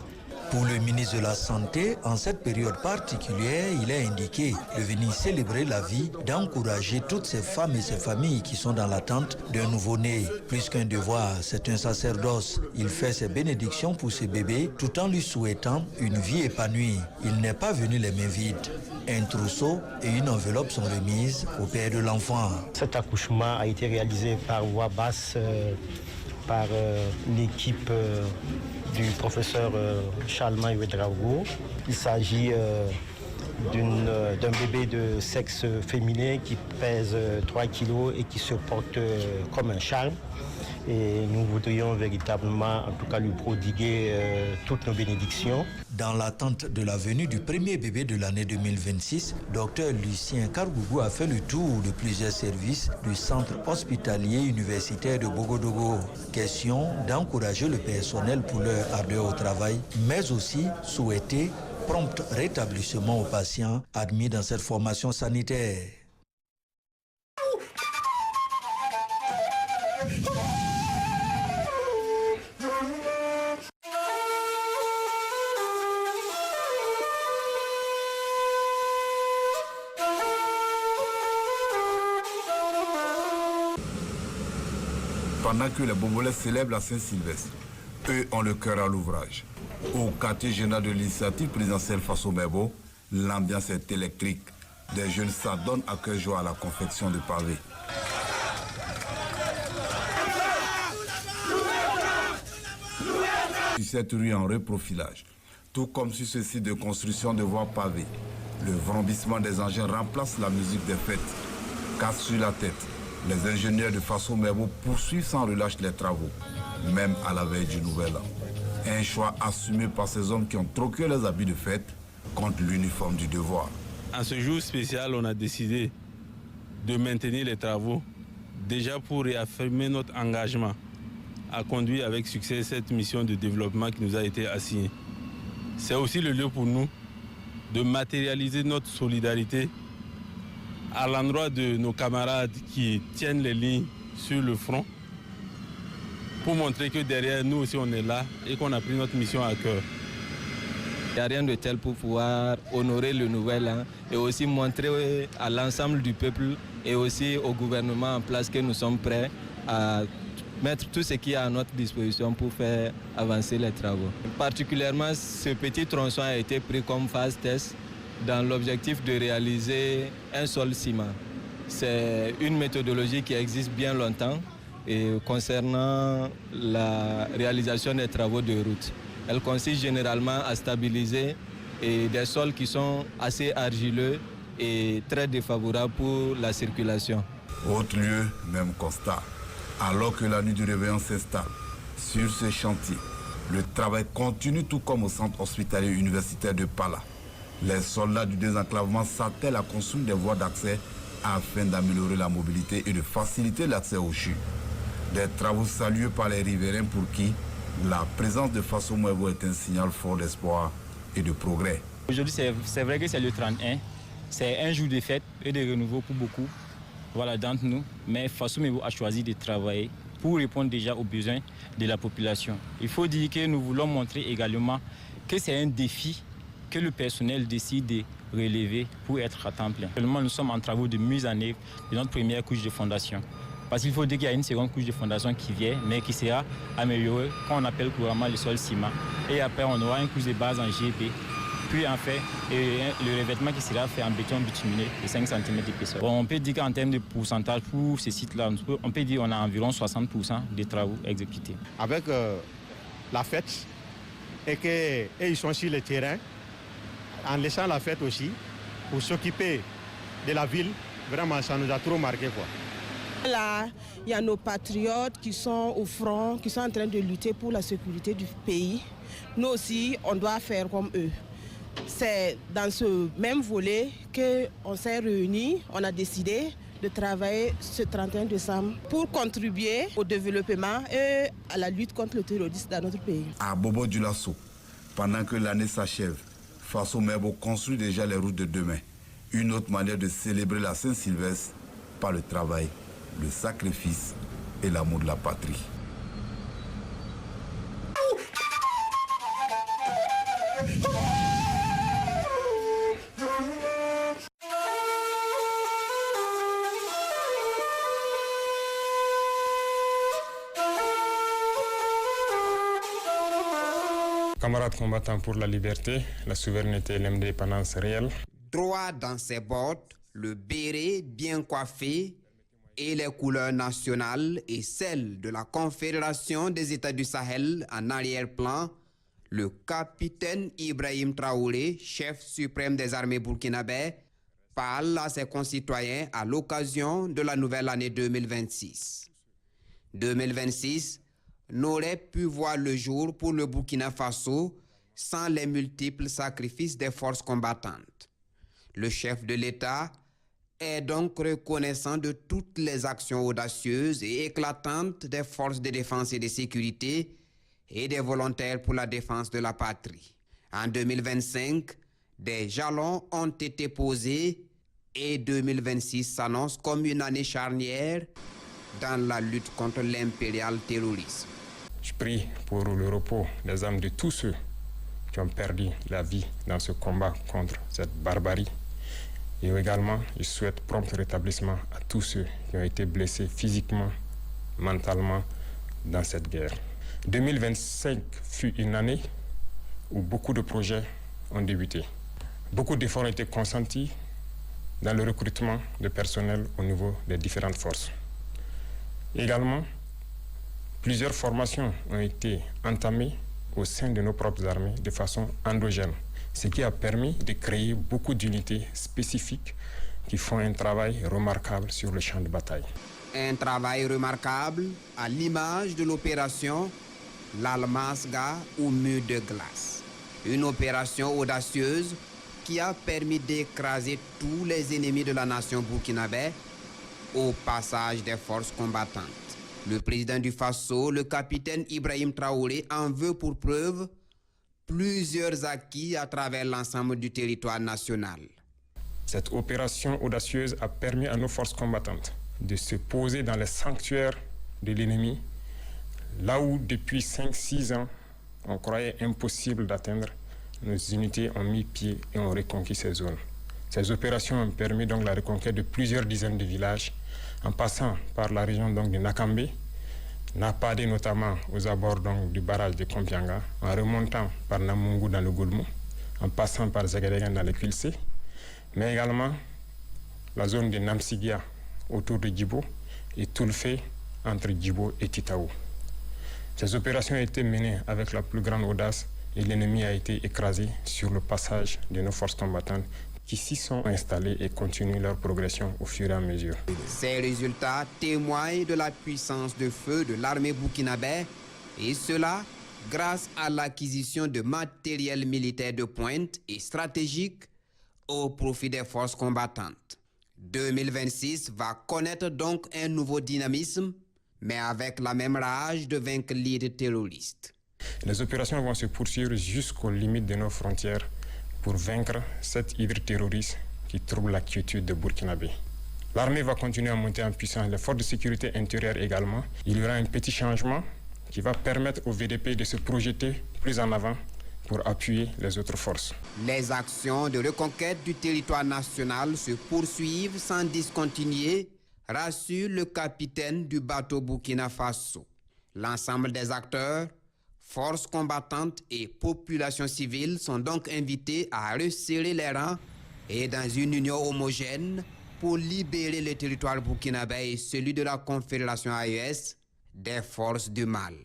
[SPEAKER 8] Pour le ministre de la Santé, en cette période particulière, il est indiqué de venir célébrer la vie, d'encourager toutes ces femmes et ces familles qui sont dans l'attente d'un nouveau-né. Plus qu'un devoir, c'est un sacerdoce. Il fait ses bénédictions pour ses bébés tout en lui souhaitant une vie épanouie. Il n'est pas venu les mains vides. Un trousseau et une enveloppe sont remises au père de l'enfant.
[SPEAKER 11] Cet accouchement a été réalisé par voie basse par l'équipe du professeur Chalma Ouedraogo. Il s'agit d'un bébé de sexe féminin qui pèse 3 kilos et qui se porte comme un charme. Et nous voudrions véritablement, en tout cas, lui prodiguer toutes nos bénédictions.
[SPEAKER 8] Dans l'attente de la venue du premier bébé de l'année 2026, Dr Lucien Kargougou a fait le tour de plusieurs services du centre hospitalier universitaire de Bogodogo. Question d'encourager le personnel pour leur ardeur au travail, mais aussi souhaiter prompt rétablissement aux patients admis dans cette formation sanitaire.
[SPEAKER 12] Pendant que les Bobolais célèbrent la Saint-Sylvestre, eux ont le cœur à l'ouvrage. Au quartier général de l'initiative présidentielle Faso Mebo, l'ambiance est électrique. Des jeunes s'adonnent à cœur joie à la confection de pavés. Sur cette rue en reprofilage, tout comme sur ce site de construction de voies pavées, le vrombissement des engins remplace la musique des fêtes. Casse sur la tête. Les ingénieurs de Faso Mebo poursuivent sans relâche les travaux, même à la veille du Nouvel An. Un choix assumé par ces hommes qui ont troqué les habits de fête contre l'uniforme du devoir.
[SPEAKER 13] En ce jour spécial, on a décidé de maintenir les travaux, déjà pour réaffirmer notre engagement à conduire avec succès cette mission de développement qui nous a été assignée. C'est aussi le lieu pour nous de matérialiser notre solidarité à l'endroit de nos camarades qui tiennent les lignes sur le front pour montrer que derrière nous aussi on est là et qu'on a pris notre mission à cœur.
[SPEAKER 14] Il n'y a rien de tel pour pouvoir honorer le Nouvel An et aussi montrer à l'ensemble du peuple et aussi au gouvernement en place que nous sommes prêts à mettre tout ce qui est à notre disposition pour faire avancer les travaux. Particulièrement, ce petit tronçon a été pris comme phase test dans l'objectif de réaliser un sol ciment. C'est une méthodologie qui existe bien longtemps et concernant la réalisation des travaux de route. Elle consiste généralement à stabiliser des sols qui sont assez argileux et très défavorables pour la circulation.
[SPEAKER 12] Autre lieu, même constat. Alors que la nuit du réveillon s'installe sur ce chantier, le travail continue tout comme au centre hospitalier universitaire de Pala. Les soldats du désenclavement s'attellent à construire des voies d'accès afin d'améliorer la mobilité et de faciliter l'accès aux CHU. Des travaux salués par les riverains pour qui la présence de Faso Mebo est un signal fort d'espoir et de progrès.
[SPEAKER 15] Aujourd'hui, c'est vrai que c'est le 31. C'est un jour de fête et de renouveau pour beaucoup d'entre nous. Mais Faso Mebo a choisi de travailler pour répondre déjà aux besoins de la population. Il faut dire que nous voulons montrer également que c'est un défi que le personnel décide de relever pour être à temps plein. Actuellement, nous sommes en travaux de mise en œuvre de notre première couche de fondation. Parce qu'il faut dire qu'il y a une seconde couche de fondation qui vient, mais qui sera améliorée, qu'on appelle couramment le sol ciment. Et après, on aura une couche de base en GP. Puis en fait, le revêtement qui sera fait en béton bituminé de 5 cm d'épaisseur. Bon, on peut dire qu'en termes de pourcentage pour ces sites-là, on peut dire qu'on a environ 60% des travaux exécutés.
[SPEAKER 11] Avec la fête, et ils sont sur le terrain, en laissant la fête aussi, pour s'occuper de la ville, vraiment ça nous a trop marqué, quoi.
[SPEAKER 26] Là, il y a nos patriotes qui sont au front, qui sont en train de lutter pour la sécurité du pays. Nous aussi, on doit faire comme eux. C'est dans ce même volet qu'on s'est réunis, on a décidé de travailler ce 31 décembre pour contribuer au développement et à la lutte contre le terrorisme dans notre pays.
[SPEAKER 12] À Bobo Dioulasso, pendant que l'année s'achève, Faso Mebo construit déjà les routes de demain. Une autre manière de célébrer la Saint-Sylvestre par le travail, le sacrifice et l'amour de la patrie.
[SPEAKER 6] Camarades combattants pour la liberté, la souveraineté et l'indépendance réelle.
[SPEAKER 9] Droit dans ses bottes, le béret bien coiffé et les couleurs nationales et celles de la Confédération des États du Sahel en arrière-plan, le capitaine Ibrahim Traoré, chef suprême des armées burkinabè, parle à ses concitoyens à l'occasion de la nouvelle année 2026. 2026 n'aurait pu voir le jour pour le Burkina Faso sans les multiples sacrifices des forces combattantes. Le chef de l'État est donc reconnaissant de toutes les actions audacieuses et éclatantes des forces de défense et de sécurité et des volontaires pour la défense de la patrie. En 2025, des jalons ont été posés et 2026 s'annonce comme une année charnière dans la lutte contre l'impérial terrorisme.
[SPEAKER 6] Je prie pour le repos des âmes de tous ceux qui ont perdu la vie dans ce combat contre cette barbarie. Et également, je souhaite prompt rétablissement à tous ceux qui ont été blessés physiquement, mentalement dans cette guerre. 2025 fut une année où beaucoup de projets ont débuté. Beaucoup d'efforts ont été consentis dans le recrutement de personnel au niveau des différentes forces. Également, plusieurs formations ont été entamées au sein de nos propres armées de façon endogène, ce qui a permis de créer beaucoup d'unités spécifiques qui font un travail remarquable sur le champ de bataille.
[SPEAKER 9] Un travail remarquable à l'image de l'opération L'Almasga ou Mur de glace. Une opération audacieuse qui a permis d'écraser tous les ennemis de la nation burkinabè au passage des forces combattantes. Le président du Faso, le capitaine Ibrahim Traoré, en veut pour preuve plusieurs acquis à travers l'ensemble du territoire national.
[SPEAKER 6] Cette opération audacieuse a permis à nos forces combattantes de se poser dans les sanctuaires de l'ennemi, là où depuis 5-6 ans, on croyait impossible d'atteindre. Nos unités ont mis pied et ont reconquis ces zones. Ces opérations ont permis donc la reconquête de plusieurs dizaines de villages, en passant par la région donc de Nakambe, Napade notamment aux abords donc du barrage de Kompianga, en remontant par Namungu dans le Goulmou, en passant par Zagadegan dans le Quilcé, mais également la zone de Namsigia autour de Djibo et Toulfé entre Djibo et Titaou. Ces opérations ont été menées avec la plus grande audace et l'ennemi a été écrasé sur le passage de nos forces combattantes qui s'y sont installées et continuent leur progression au fur et à mesure.
[SPEAKER 9] Ces résultats témoignent de la puissance de feu de l'armée burkinabè et cela grâce à l'acquisition de matériel militaire de pointe et stratégique au profit des forces combattantes. 2026 va connaître donc un nouveau dynamisme, mais avec la même rage de vaincre l'île terroriste.
[SPEAKER 6] Les opérations vont se poursuivre jusqu'aux limites de nos frontières pour vaincre cette hydre terroriste qui trouble la quiétude de Burkinabé. L'armée va continuer à monter en puissance, les forces de sécurité intérieure également. Il y aura un petit changement qui va permettre au VDP de se projeter plus en avant pour appuyer les autres forces.
[SPEAKER 9] Les actions de reconquête du territoire national se poursuivent sans discontinuer, rassure le capitaine du bateau Burkina Faso. L'ensemble des acteurs, forces combattantes et populations civiles sont donc invités à resserrer les rangs et dans une union homogène pour libérer le territoire burkinabè et celui de la Confédération AES des forces du mal.